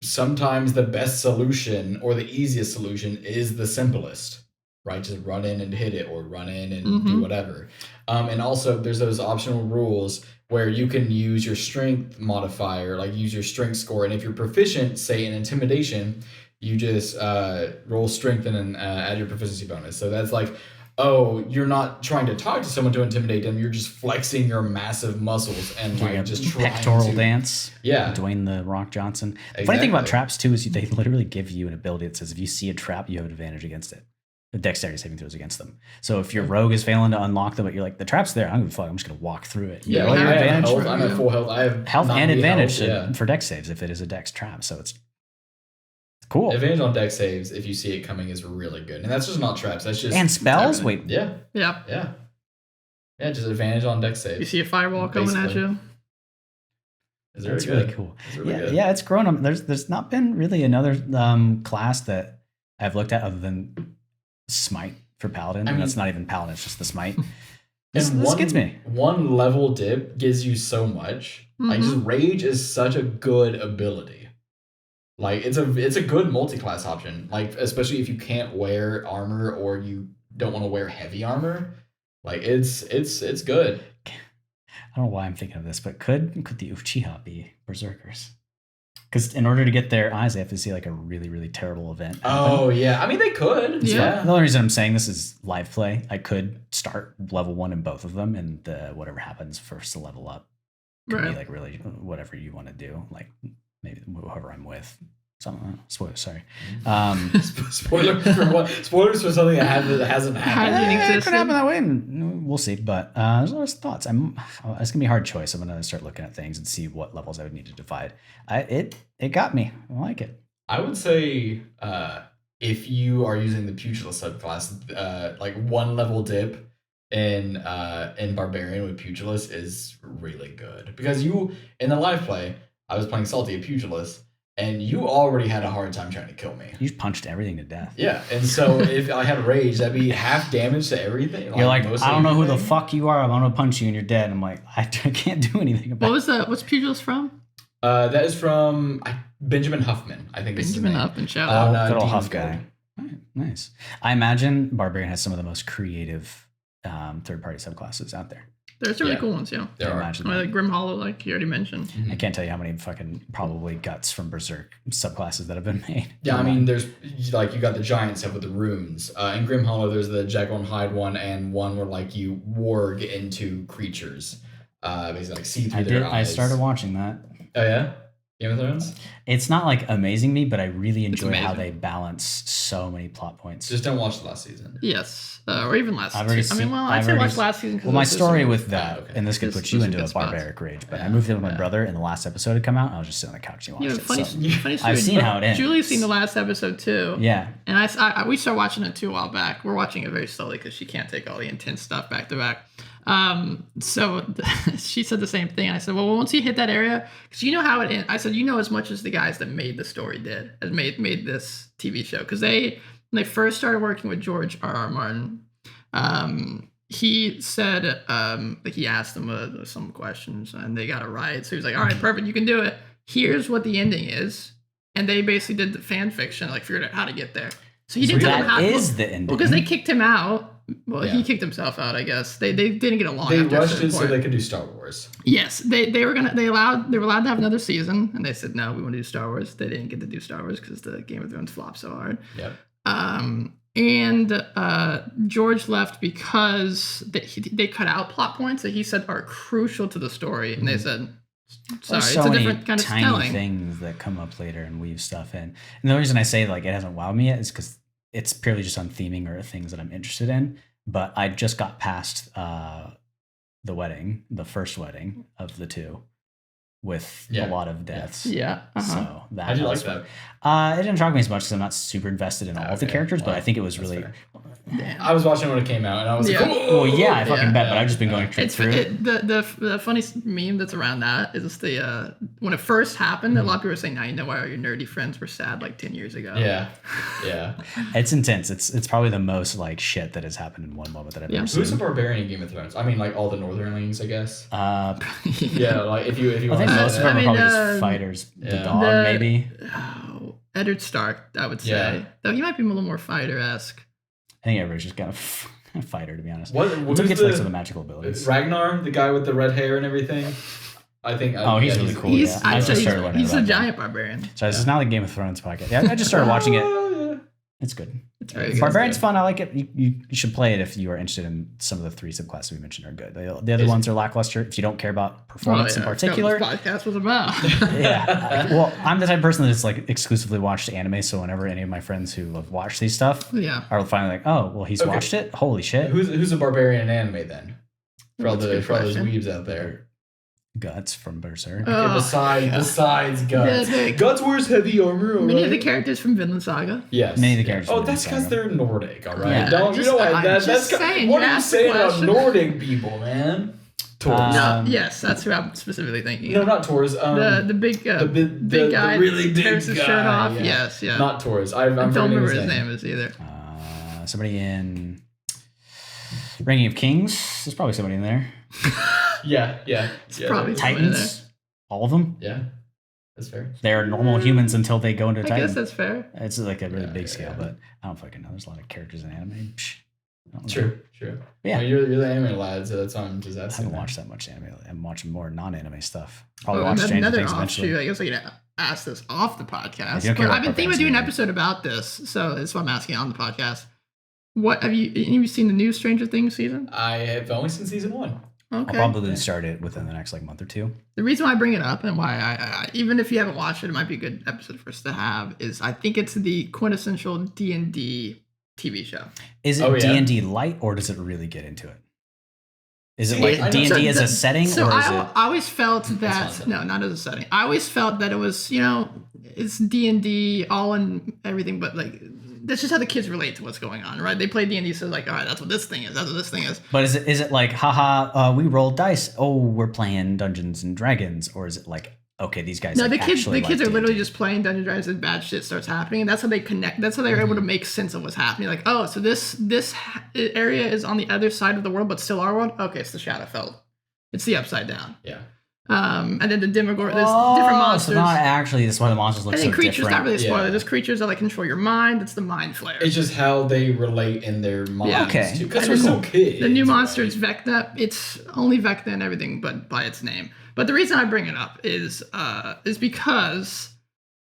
sometimes the best solution or the easiest solution is the simplest. Right, just run in and hit it, or run in and do whatever. And also, there's those optional rules where you can use your strength modifier, use your strength score. And if you're proficient, say in intimidation, you just roll strength and add your proficiency bonus. So that's oh, you're not trying to talk to someone to intimidate them. You're just flexing your massive muscles and like just trying pectoral to dance. Yeah. Dwayne the Rock Johnson. The Exactly. funny thing about traps too is they literally give you an ability that says if you see a trap, you have an advantage against it. The dexterity saving throws against them. So if your rogue is failing to unlock them, but you're like, the trap's there, I'm just gonna walk through it. Yeah, like, I'm at full health. I have health and advantage health, for dex saves if it is a dex trap. So it's cool. Advantage on dex saves if you see it coming is really good. And that's just not traps. That's just and spells. Wait, yeah. Just advantage on dex saves. You see a firewall coming at you. It's really cool. Good. Yeah, it's grown. There's not been really another class that I've looked at other than Smite for Paladin. And that's not even Paladin, it's just the Smite. This gets me. One level dip gives you so much. Mm-hmm. Like, just Rage is such a good ability. Like, it's a good multi-class option. Like, especially if you can't wear armor or you don't want to wear heavy armor. Like, it's good. I don't know why I'm thinking of this, but could the Uchiha be berserkers? Because in order to get their eyes, they have to see like a really, really terrible event happen. Oh, yeah. I mean, they could. Yeah. The only reason I'm saying this is live play. I could start level 1 in both of them, and whatever happens first to level up could be like really whatever you want to do. Like maybe whoever I'm with. Something. Spoilers, sorry. Spoilers for something that hasn't happened. It could happen that way, and we'll see. But there's always thoughts. It's gonna be a hard choice. I'm gonna start looking at things and see what levels I would need to divide. It got me. I like it. I would say if you are using the Pugilist subclass, like 1 level dip in Barbarian with Pugilist is really good because in the live play I was playing Salty a Pugilist. And you already had a hard time trying to kill me. You punched everything to death. Yeah, and so if I had Rage, that'd be half damage to everything. You're like, I don't know who the fuck you are. I'm gonna punch you and you're dead. And I'm like, I can't do anything about it. What's Pugilist from? That is from Benjamin Huffman, I think. Benjamin Huffman, shout out. Good old Huff guy. Right, nice. I imagine Barbarian has some of the most creative third-party subclasses out there. There's really cool ones, yeah. There are. Like Grim Hollow, like you already mentioned. I can't tell you how many fucking probably guts from Berserk subclasses that have been made. Yeah, I mean, there's like you got the giant stuff with the runes. In Grim Hollow, there's the Jekyll and Hyde one, and one where like you warg into creatures, basically like see through their eyes. I started watching that. Oh yeah, Game of Thrones. It's not like amazing me, but I really enjoy how they balance so many plot points. Just don't watch the last season. Yes, or even last season. I'd say watch last season. Well, my story with that, and this could put you into a barbaric rage, but I moved in with my brother, and the last episode had come out, and I was just sitting on the couch and watched it. Funny story. I've seen how it ends. Julie's seen the last episode too. Yeah. And we started watching it too a while back. We're watching it very slowly because she can't take all the intense stuff back to back. So she said the same thing. I said, well, once you hit that area, because you know how it ends. I said, you know as much as the guys that made the story did, as made this TV show. Because when they first started working with George R.R. Martin, he said, like he asked them some questions and they got it right. So he was like, all right, perfect, you can do it. Here's what the ending is. And they basically did the fan fiction, like figured out how to get there. So he didn't tell them how. That is the ending. Because they kicked him out. Well, he kicked himself out, I guess. They didn't get along. They rushed it so they could do Star Wars. Yes, they were allowed to have another season, and they said no, we want to do Star Wars. They didn't get to do Star Wars because the Game of Thrones flopped so hard. Yep. And George left because they cut out plot points that he said are crucial to the story, and they said, sorry, so it's a different kind of tiny telling. Things that come up later and weave stuff in. And the reason I say like it hasn't wowed me yet is because it's purely just on theming or things that I'm interested in. But I just got past the first wedding of the two, with a lot of deaths. Yeah. So that How'd you like that? It didn't shock me as much because I'm not super invested in all of the characters, but I think it was really. I was watching when it came out, and I was like, "Oh, well, yeah, I fucking bet." But I've just been going through it. The funny meme that's around that is the when it first happened, a lot of people were saying, "Now you know why all your nerdy friends were sad like 10 years ago." Yeah. It's intense. It's probably the most like shit that has happened in one moment that I've ever seen. Who's a barbarian in Game of Thrones? I mean, like all the Northernlings, I guess. Yeah, like if you. I think most of them are probably just fighters. The dog, maybe. Eddard Stark, I would say. Yeah. Though he might be a little more fighter-esque. I think everybody's just kind of a fighter, to be honest. What gets like some of the magical abilities? Ragnar, the guy with the red hair and everything. I think. He's really cool. He's a giant barbarian. So this is not like Game of Thrones podcast. Yeah, I just started watching it. It's good. very good. Barbarian's fun. I like it. You should play it if you are interested in some of the 3 subclasses we mentioned are good. The other ones are lackluster. If you don't care about performance in particular. What this podcast was about. Well, I'm the type of person that's like exclusively watched anime. So whenever any of my friends who have watched these stuff are finally like, oh, well, he's watched it. Holy shit. Who's a barbarian in anime then? For all those weebs out there. Guts from Berserk. Besides Guts. Guts wears heavy armor. Many of the characters from Vinland Saga. Yes. Many of the characters. Oh, that's because they're Nordic, all right? Yeah. What are you saying about Nordic people, man? Taurus. Yes, that's who I'm specifically thinking. No, not Taurus. The big guy. The really big tears his shirt off. Yeah. Yes. Not Taurus. I don't remember his name is either. Somebody in Ringing of Kings. There's probably somebody in there. Yeah. It's probably Titans. All of them. Yeah, that's fair. They're normal humans until they go into Titan. I guess that's fair. It's like a really big scale, but I don't fucking know. There's a lot of characters in anime. True. Yeah, you're the anime lad, so that's why I'm just asking. I haven't watched that much anime. I'm watching more non-anime stuff. Probably watch Stranger Things eventually. I guess I can ask this off the podcast. But I've been thinking about doing an episode about this, so that's why I'm asking on the podcast. What have you seen the new Stranger Things season? I have only seen season 1. Okay. I'll probably start it within the next month or 2. The reason why I bring it up and why I even if you haven't watched it, it might be a good episode for us to have is I think it's the quintessential D&D TV show. Is it D&D light or does it really get into it? Is it like D&D as a setting? So or I always felt that no, not as a setting. I always felt that it was it's D&D all in everything, but like that's just how the kids relate to what's going on, right? They play D&D, so like, all right, that's what this thing is. That's what this thing is. But is it like, haha, we rolled dice. Oh, we're playing Dungeons and Dragons, or is it like, okay, these guys? No, the kids are literally just playing Dungeons and Dragons, and bad shit starts happening, and that's how they connect. That's how they're able to make sense of what's happening. Like, oh, so this area is on the other side of the world, but still our world. Okay, it's the Shadowfell. It's the Upside Down. Yeah. And then the Demogorgon, there's different monsters. So not actually, that's why the monsters look so different. And creatures, not really a spoiler. Yeah. There's creatures that like control your mind. It's the mind flayer. It's just how they relate in their minds. Yeah. Okay. Because they're so kids. The new monster is Vecna. It's only Vecna and everything, but by its name. But the reason I bring it up is because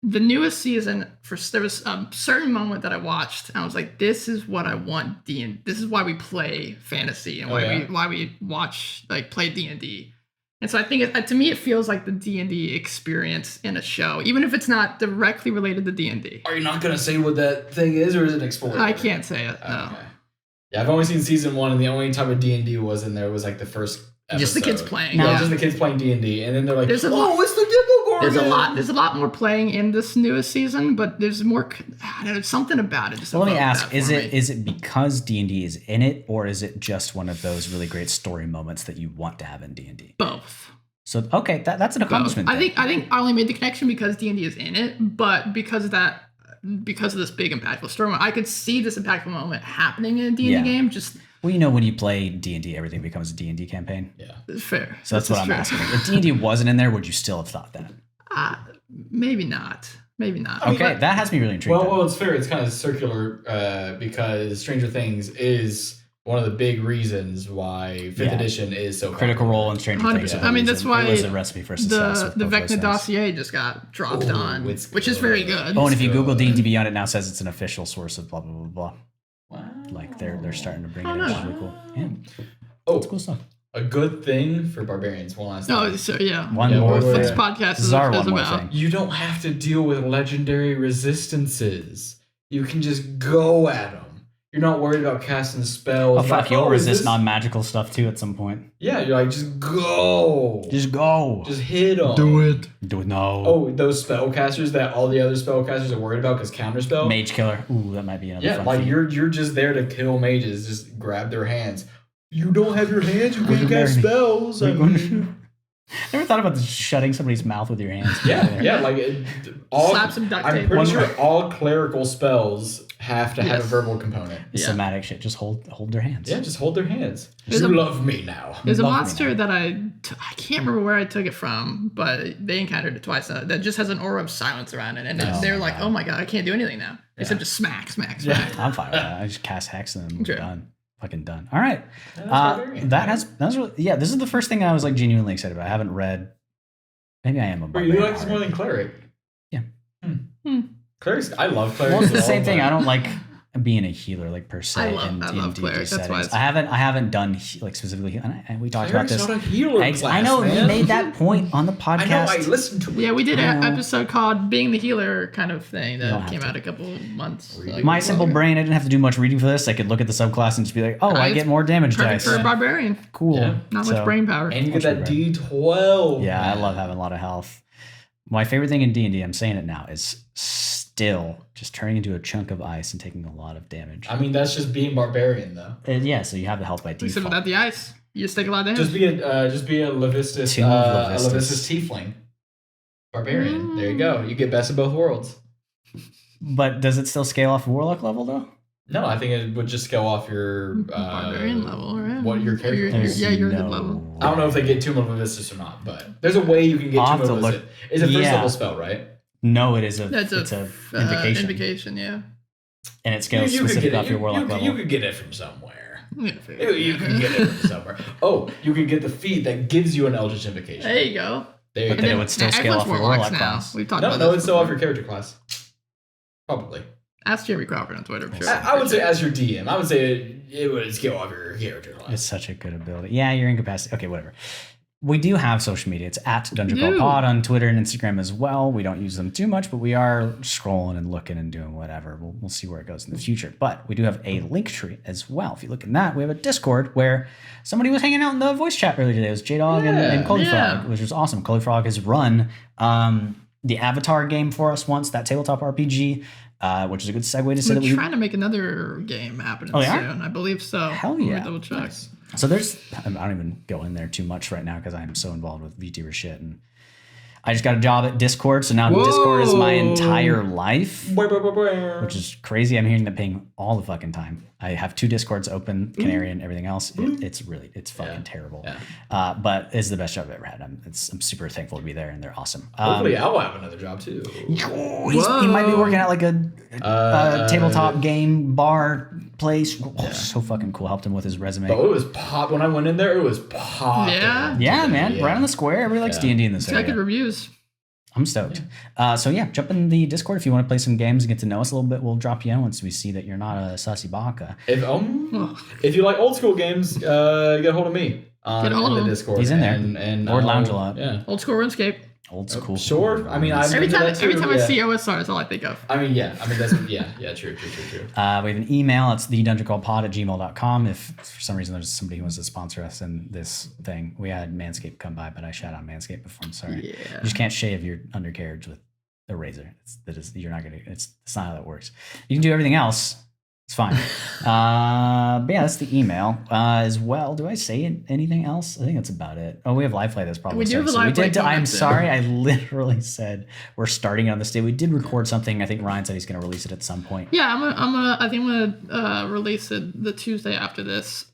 the newest season, there was a certain moment that I watched, and I was like, "This is what I want." This is why we play fantasy and why we watch play D&D. And so I think to me it feels like the D&D experience in a show, even if it's not directly related to D&D. Are you not going to say what that thing is, or is it explored? I can't say it. No. Okay. Yeah, I've only seen season 1, and the only time of D&D was in there was like the first episode. Just the kids playing. Yeah, just the kids playing D&D, and then they're like, it's the Demogorgon. There's a lot more playing in this newest season, but there's more. I don't know, something about it. Let me ask: is it because D&D is in it, or is it just one of those really great story moments that you want to have in D&D? Both. So okay, that's an accomplishment. I think I only made the connection because D&D is in it, but because of this big impactful story, I could see this impactful moment happening in a D&D game. Just well, when you play D&D, everything becomes a D&D campaign. Yeah, it's fair. So that's what I'm asking. If D&D wasn't in there, would you still have thought that? Maybe not. Okay, that has me really intrigued. Well, it's fair. It's kind of circular because Stranger Things is one of the big reasons why 5th edition is so Critical Role in Stranger Things. I mean, that's why it was a recipe for success. The Vecna dossier just got dropped on, which is very good. Oh, and if you Google D&D Beyond, it now says it's an official source of blah blah blah blah. Wow. Like they're starting to bring it in. It's really cool. Yeah. It's cool stuff. A good thing for Barbarians. One last thing. Oh, so yeah. One more thing. This podcast is about. You don't have to deal with legendary resistances. You can just go at them. You're not worried about casting spells. Oh, fuck, you'll resist non-magical stuff too at some point. Yeah, you're like, just go. Just go. Just hit them. Do it. No. Oh, those spellcasters that all the other spellcasters are worried about because counterspell? Mage killer. Ooh, that might be another fun like feat. you're just there to kill mages. Just grab their hands. You don't have your hands. You can't cast spells. Never thought about just shutting somebody's mouth with your hands. Yeah. Like slap some duct tape. I'm pretty sure all clerical spells have to have a verbal component. Somatic shit. Just hold their hands. Yeah, just hold their hands. You love me now. There's a monster that I can't remember where I took it from, but they encountered it twice. That just has an aura of silence around it, and they're like, "Oh my god, I can't do anything now." Except just smack. Yeah, I'm fine with that. I just cast hex and then we're done. Fucking done. All right. That's really, this is the first thing I was like genuinely excited about. I haven't read. Maybe I am a barbarian. You like this more than cleric? Yeah. Clerics. I love clerics. Well, it's the same thing. I don't like. being a healer, like per se. I love cleric. That's why I haven't done like specifically, and we talked about this. Not a healer class, I know man. we made that point on the podcast. I know. I listened to it. Yeah, we did an episode called "Being the Healer" kind of thing that came out a couple months. My simple brain, I didn't have to do much reading for this. I could look at the subclass and just be like, oh, I get more damage dice. For a barbarian. Cool. Yeah. Not much brain power. And you get that D12. Yeah, man. I love having a lot of health. My favorite thing in D&D, I'm saying it now, is still just turning into a chunk of ice and taking a lot of damage. I mean, that's just being barbarian, though. Yeah, so you have the health by default. Except without the ice, you just take a lot of damage. Just be a Levistus tiefling. Barbarian. There you go. You get best of both worlds. But does it still scale off warlock level, though? No, I think it would just scale off your barbarian level, right? What your character is. Yeah, you're good level. I don't know if they get Tomb of Levistus or not, but there's a way you can get Tomb of Levistus. It's a first level spell, right? No, it is it's a invocation. Invocation, yeah. And it scales specifically off your warlock level. You could get it from somewhere. You can get it from somewhere. Oh, you can get the feat that gives you an Eldritch Invocation. There you go. There you go. But then it would still scale off your warlock class. We've talked about this. No, it's still off your character class. Probably. Ask Jeremy Crawford on Twitter. Sure. I would say as your DM, I would say it would scale off your character class. It's such a good ability. Yeah, you're incapacitated. Okay, whatever. We do have social media. It's at Dungeon Crawl Pod on Twitter and Instagram as well. We don't use them too much, but we are scrolling and looking and doing whatever. We'll see where it goes in the future. But we do have a link tree as well. If you look in that, we have a Discord where somebody was hanging out in the voice chat earlier today. It was J-Dog and Caulifrog, which was awesome. Caulifrog has run the Avatar game for us once, that tabletop RPG. Which is a good segue to say that we're trying to make another game happen soon. I believe so. Hell yeah. Double check. Nice. So I don't even go in there too much right now because I'm so involved with VTuber shit, and I just got a job at Discord, so now Discord is my entire life, which is crazy. I'm hearing them paying all the fucking time. I have 2 Discords open, Canary and everything else. It's fucking terrible. Yeah. But it's the best job I've ever had. I'm super thankful to be there, and they're awesome. Hopefully I'll have another job too. He might be working at like a tabletop game bar place. So fucking cool. Helped him with his resume. But it was pop when I went in there. It was pop. Yeah, man. Right on the square. Everybody likes D&D in this area. Good reviews. I'm stoked. So jump in the Discord if you want to play some games and get to know us a little bit. We'll drop you in once we see that you're not a sussy baka. If you like old school games, get a hold of me on the Discord. He's in there. And Board Lounge a lot. Yeah. Old school RuneScape. Old school. Sure. I mean, every time I see OSR, that's all I think of. I mean, that's true. We have an email. It's thedungeoncrawlpod@gmail.com. If for some reason there's somebody who wants to sponsor us in this thing, we had Manscaped come by, but I shout out Manscaped before. I'm sorry. Yeah. You just can't shave your undercarriage with a razor. You're not gonna. It's not how that works. You can do everything else. It's fine. But that's the email as well. Do I say anything else? I think that's about it. Oh, we have live play. That's probably we do have a live play. I'm sorry. I literally said we're starting on this day. We did record something. I think Ryan said he's going to release it at some point. Yeah, I think I'm gonna release it the Tuesday after this.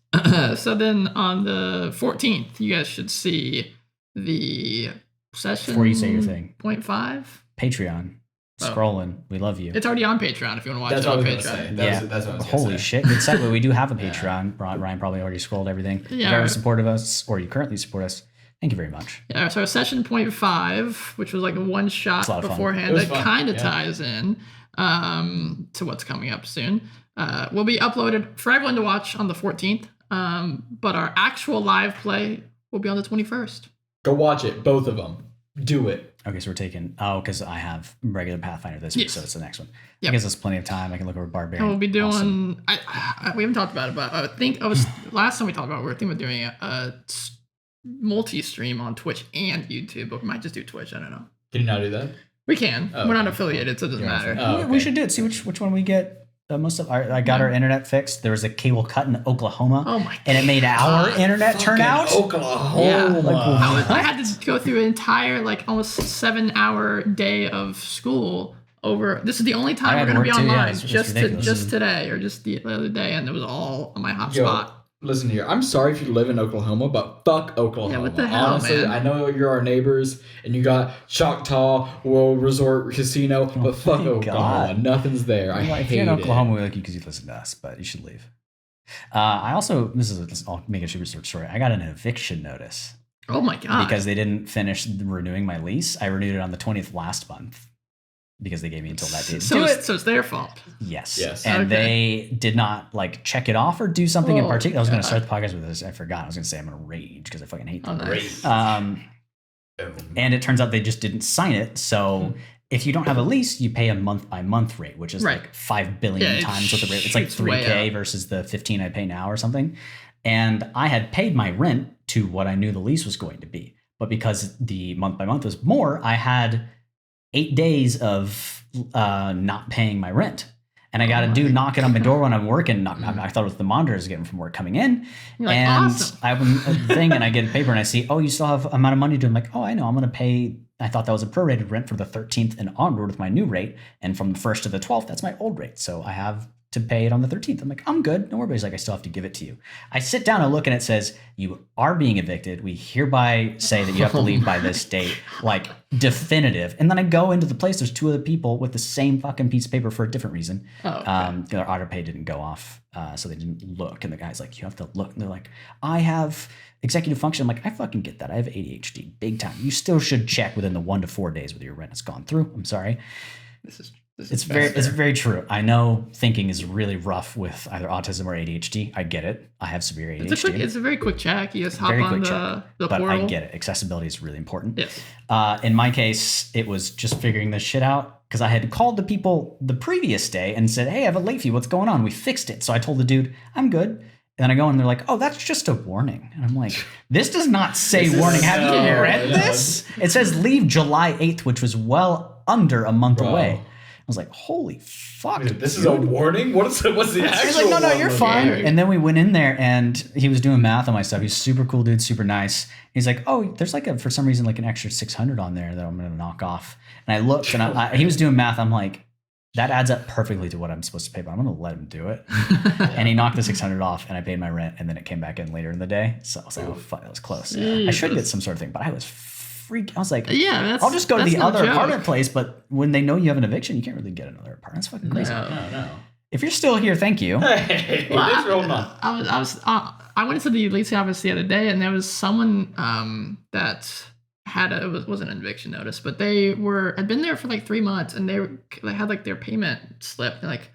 So then on the 14th, you guys should see the session. Before you say your thing. 0.5 Patreon. Scrolling. We love you. It's already on Patreon if you want to watch it on Patreon. That's what I was Holy shit. Good segue. We do have a Patreon. Ryan probably already scrolled everything. If you ever supported us or you currently support us, thank you very much. Yeah, so session 0.5, which was like a one shot beforehand, that kind of ties in to what's coming up soon. Will be uploaded for everyone to watch on the 14th, but our actual live play will be on the 21st. Go watch it, both of them. Do it. Okay, so we're taking because I have regular Pathfinder this week, so it's the next one. Yep. It gives us plenty of time. I can look over Barbarian. And we'll be doing. We haven't talked about it, but I think last time we talked about it, we were thinking of doing a multi-stream on Twitch and YouTube, but we might just do Twitch. I don't know. Can you not do that? We can. We're not affiliated, so it doesn't matter. Okay. We should do it. See which one we get. Most of I got our internet fixed. There was a cable cut in Oklahoma. Oh my god! And it made our internet turn out. Oklahoma. Yeah. I had to go through an entire almost 7-hour day of school over. This is the only time we're going to be online. Just today or just the other day, and it was all on my hotspot. Listen here. I'm sorry if you live in Oklahoma, but fuck Oklahoma. Yeah, what the hell, honestly, man? I know you're our neighbors, and you got Choctaw World Resort Casino, but fuck Oklahoma. Nothing's there. I hate it. If you're in Oklahoma, we like you because you listen to us, but you should leave. I'll make a super short story. I got an eviction notice. Oh my god! Because they didn't finish renewing my lease. I renewed it on the 20th last month. Because they gave me until that date. So it's their fault. Yes. And they did not like check it off or do something in particular. I was going to start the podcast with this. I forgot. I was going to say I'm going to rage because I fucking hate them. Nice. And it turns out they just didn't sign it. So if you don't have a lease, you pay a month by month rate, which is like 5 billion times what the rate. It's like $3,000 versus the 15 I pay now or something. And I had paid my rent to what I knew the lease was going to be. But because the month by month was more, I had 8 days of not paying my rent. And I got a dude knocking on my door when I'm working. I thought it was the monitors getting from work coming in. You're like, and awesome. I have a thing and I get a paper and I see, you still have amount of money to. I'm like, I know. I'm going to pay. I thought that was a prorated rent for the 13th and onward with my new rate. And from the 1st to the 12th, that's my old rate. So I have to pay it on the 13th. I'm like, I'm good. No worry. He's like, I still have to give it to you. I sit down and look and it says, you are being evicted. We hereby say that you have to leave by this date, like definitive. And then I go into the place. There's 2 other people with the same fucking piece of paper for a different reason. Their auto pay didn't go off. So they didn't look. And the guy's like, you have to look. And they're like, I have executive function. I'm like, I fucking get that. I have ADHD big time. You still should check within the 1 to 4 days whether your rent has gone through. I'm sorry. It's very true. I know thinking is really rough with either autism or ADHD. I get it. I have severe ADHD. It's a very quick check. You just hop on the portal. But I get it. Accessibility is really important. Yes. In my case, it was just figuring this shit out because I had called the people the previous day and said, hey, I have a late fee. What's going on? We fixed it. So I told the dude, I'm good. And then I go and they're like, that's just a warning. And I'm like, this does not say warning. Have you read this? It says leave July 8th, which was well under a month away. I was like, holy fuck. Dude, this is a warning? What's the actual He's like, no, you're fine. Warning? And then we went in there and he was doing math on my stuff. He's super cool dude, super nice. He's like, there's like for some reason, like an extra 600 on there that I'm going to knock off. And I looked and he was doing math. I'm like, that adds up perfectly to what I'm supposed to pay, but I'm going to let him do it. And he knocked the 600 off and I paid my rent and then it came back in later in the day. So I was like, fuck, that was close. I should get some sort of thing, but I was I was like, I'll just go to the other apartment place. But when they know you have an eviction, you can't really get another apartment. It's fucking crazy. No. If you're still here, thank you. Hey, I went into the leasing office the other day, and there was someone that had wasn't an eviction notice, but they had been there for like 3 months, and they had like their payment slip. They're like,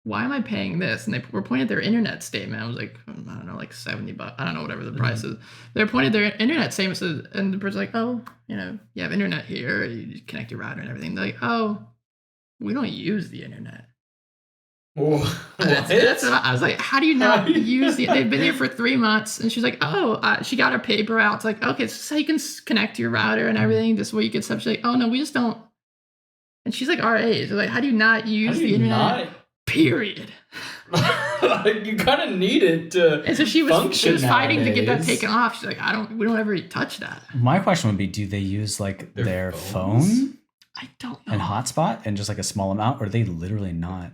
why am I paying this? And they were pointing at their internet statement. I was like, I don't know, like $70. I don't know, whatever the price is. They're pointing at their internet statement, and the person's like, you have internet here. You just connect your router and everything. They're like, we don't use the internet. That's what I was like, how do you not use the? They've been here for 3 months, and she's like, she got her paper out. It's like, okay, so you can connect to your router and everything. This way you get stuff. She's like, no, we just don't. And she's like our age. They're like, how do you not use the internet? Period. You kind of need it to. And so she was fighting nowadays. to get that taken off. She's like, we don't ever touch that. My question would be, do they use like their phone? I don't know. And hotspot and just like a small amount, or are they literally not?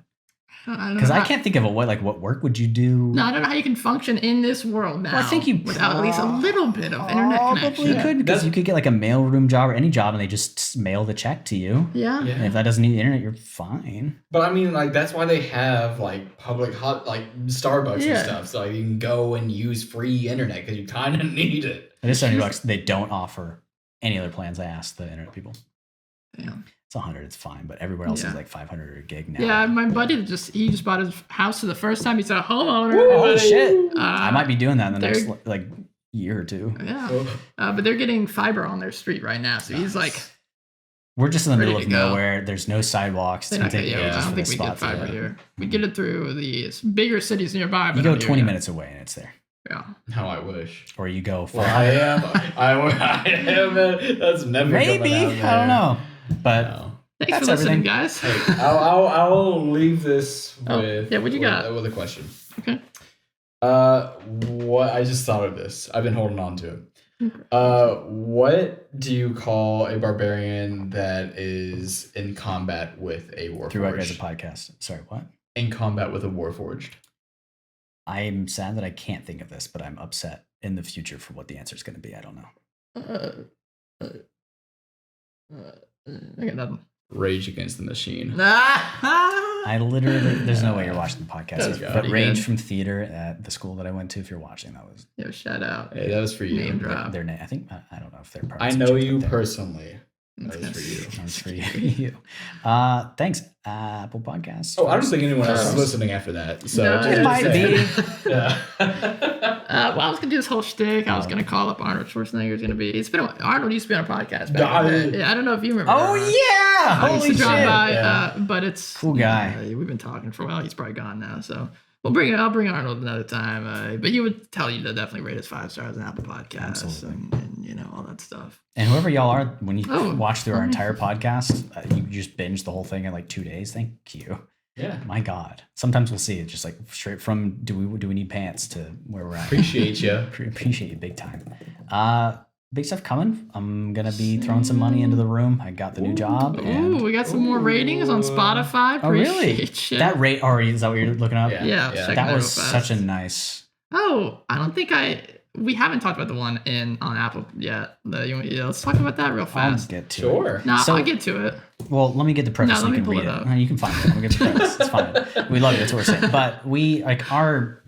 Because I can't think of what work would you do? No, I don't know how you can function in this world now. Well, I think you without at least a little bit of internet connection. You could, because you could get like a mailroom job or any job, and they just mail the check to you. Yeah. And if that doesn't need internet, you're fine. But I mean, like that's why they have like public Starbucks and stuff, so you can go and use free internet because you kind of need it. It is $70. They don't offer any other plans. I asked the internet people. Yeah. It's 100, it's fine, but everywhere else is like 500 or a gig now. Yeah, my buddy just bought his house for the first time. He's a homeowner. Oh shit! I might be doing that in the next like year or two. Yeah, but they're getting fiber on their street right now, so he's like, we're just in the middle of nowhere. There's no sidewalks. I don't think we get fiber here. We get it through the bigger cities nearby. But you go 20 minutes away and it's there. Yeah. How I wish. Or you go. Well, I am. That's never. Maybe I don't know. But thanks for listening, guys. Hey, I'll leave this with what you got? With a question. Okay. What I just thought of this. I've been holding on to it. What do you call a barbarian that is in combat with a warforged? Through our guys' podcast. Sorry, what? In combat with a warforged. I'm sad that I can't think of this, but I'm upset in the future for what the answer is going to be. I don't know. I got nothing. Rage Against the Machine. I literally, there's no way you're watching the podcast. But Rage from theater at the school that I went to, if you're watching, that was. Shout out. Hey, that was for you. Name drop. Their name. I think, I don't know if they're part of I know you personally. That was for you. That was for you. Thanks, Apple Podcasts. Oh, I don't think anyone else is listening after that. So No, it might be. Yeah. Well, I was gonna do this whole shtick. I was gonna call up Arnold Schwarzenegger. It's gonna be. Arnold used to be on a podcast back in the day. Yeah, I don't know if you remember. Oh yeah! I used Holy to drop shit! by, but it's Cool guy. We've been talking for a while. He's probably gone now, so I'll bring Arnold another time. But he would tell you to definitely rate us 5 stars on Apple Podcasts and you know all that stuff. And whoever y'all are, when you watch through our entire podcast, you just binge the whole thing in like 2 days. Thank you. Yeah. My God. Sometimes we'll see it just like straight from do we need pants to where we're at. Appreciate you. Appreciate you big time. Big stuff coming. I'm gonna be throwing some money into the room. I got the new job. Ooh, we got some more ratings on Spotify. Oh, really? You. That rate already is that what you're looking up? Yeah. That was such a nice. Oh, I don't think we haven't talked about the one on Apple yet. Let's talk about that real fast. I'll get to it. No, I'll get to it. Well, let me get the preface so you can read it. You can find it. Let me get the preface. It's fine. We love it. That's what we're saying. But we like our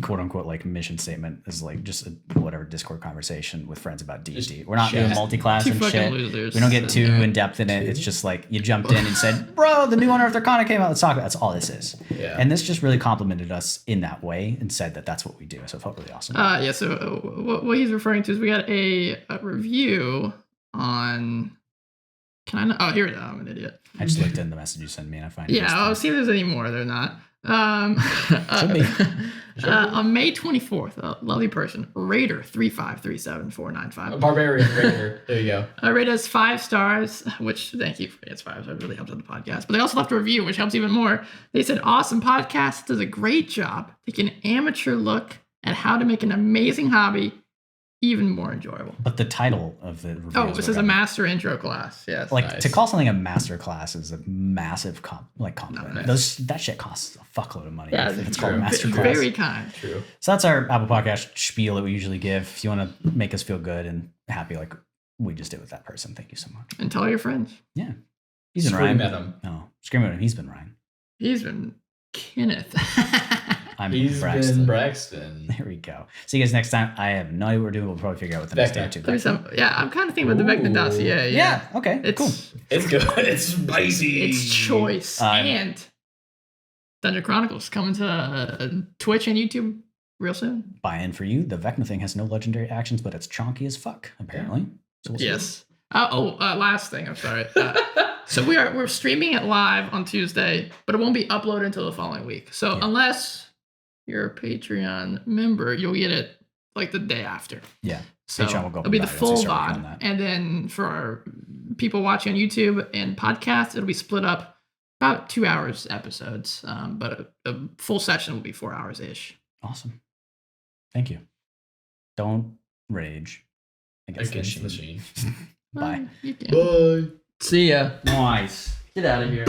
quote unquote like mission statement is like just a whatever Discord conversation with friends about D&D. We're not doing multi-class and shit. Losers. We don't get too in depth in it. It's just like you jumped in and said, "Bro, the new Unearthed Arcana came out. Let's talk about it." That's all this is. Yeah. And this just really complimented us in that way and said that that's what we do. So it felt really awesome. Yeah. So what he's referring to is we got a review on. Can I? Oh, here it is. I'm an idiot. I just looked in the message you sent me and I find it. Yeah, I'll see if there's any more. They're not. Should be. On May 24th, a lovely person, Raider 3537495. Barbarian Raider. There you go. Rated us 5 stars, which thank you for it's 5 stars. It really helps out the podcast. But they also left a review, which helps even more. They said, "Awesome podcast, does a great job taking an amateur look at how to make an amazing hobby even more enjoyable." But the title of the review. Oh, this is a master intro class. Yes. Like nice. to call something a master class is a massive compliment. Nice. That shit costs a fuckload of money. Yeah, if it's true. called a master class. Very kind. True. So that's our Apple Podcast spiel that we usually give. If you want to make us feel good and happy, like we just did with that person, thank you so much. And tell your friends. Yeah, he's been Scream Ryan. at him. No, scream at him. He's been Ryan. He's been Kenneth. He's Braxton. Been Braxton. There we go. See you guys next time. I have no idea what we're doing. We'll probably figure out what the next day or two. Yeah, I'm kind of thinking about the Vecna dossier. Yeah. Okay. Cool. It's good. It's spicy. It's choice. And Dungeon Chronicles coming to Twitch and YouTube real soon. Buy in for you. The Vecna thing has no legendary actions, but it's chonky as fuck, apparently. So we'll yes. Last thing. I'm sorry. So we're streaming it live on Tuesday, but it won't be uploaded until the following week. So unless you're a Patreon member, you'll get it like the day after. Yeah. So Patreon will go it'll be the full VOD. And then for our people watching on YouTube and podcasts, it'll be split up about 2 hours episodes. But a full session will be 4 hours-ish. Awesome. Thank you. Don't rage against the machine. Bye. You can. Bye. See ya. Nice. Get out of here.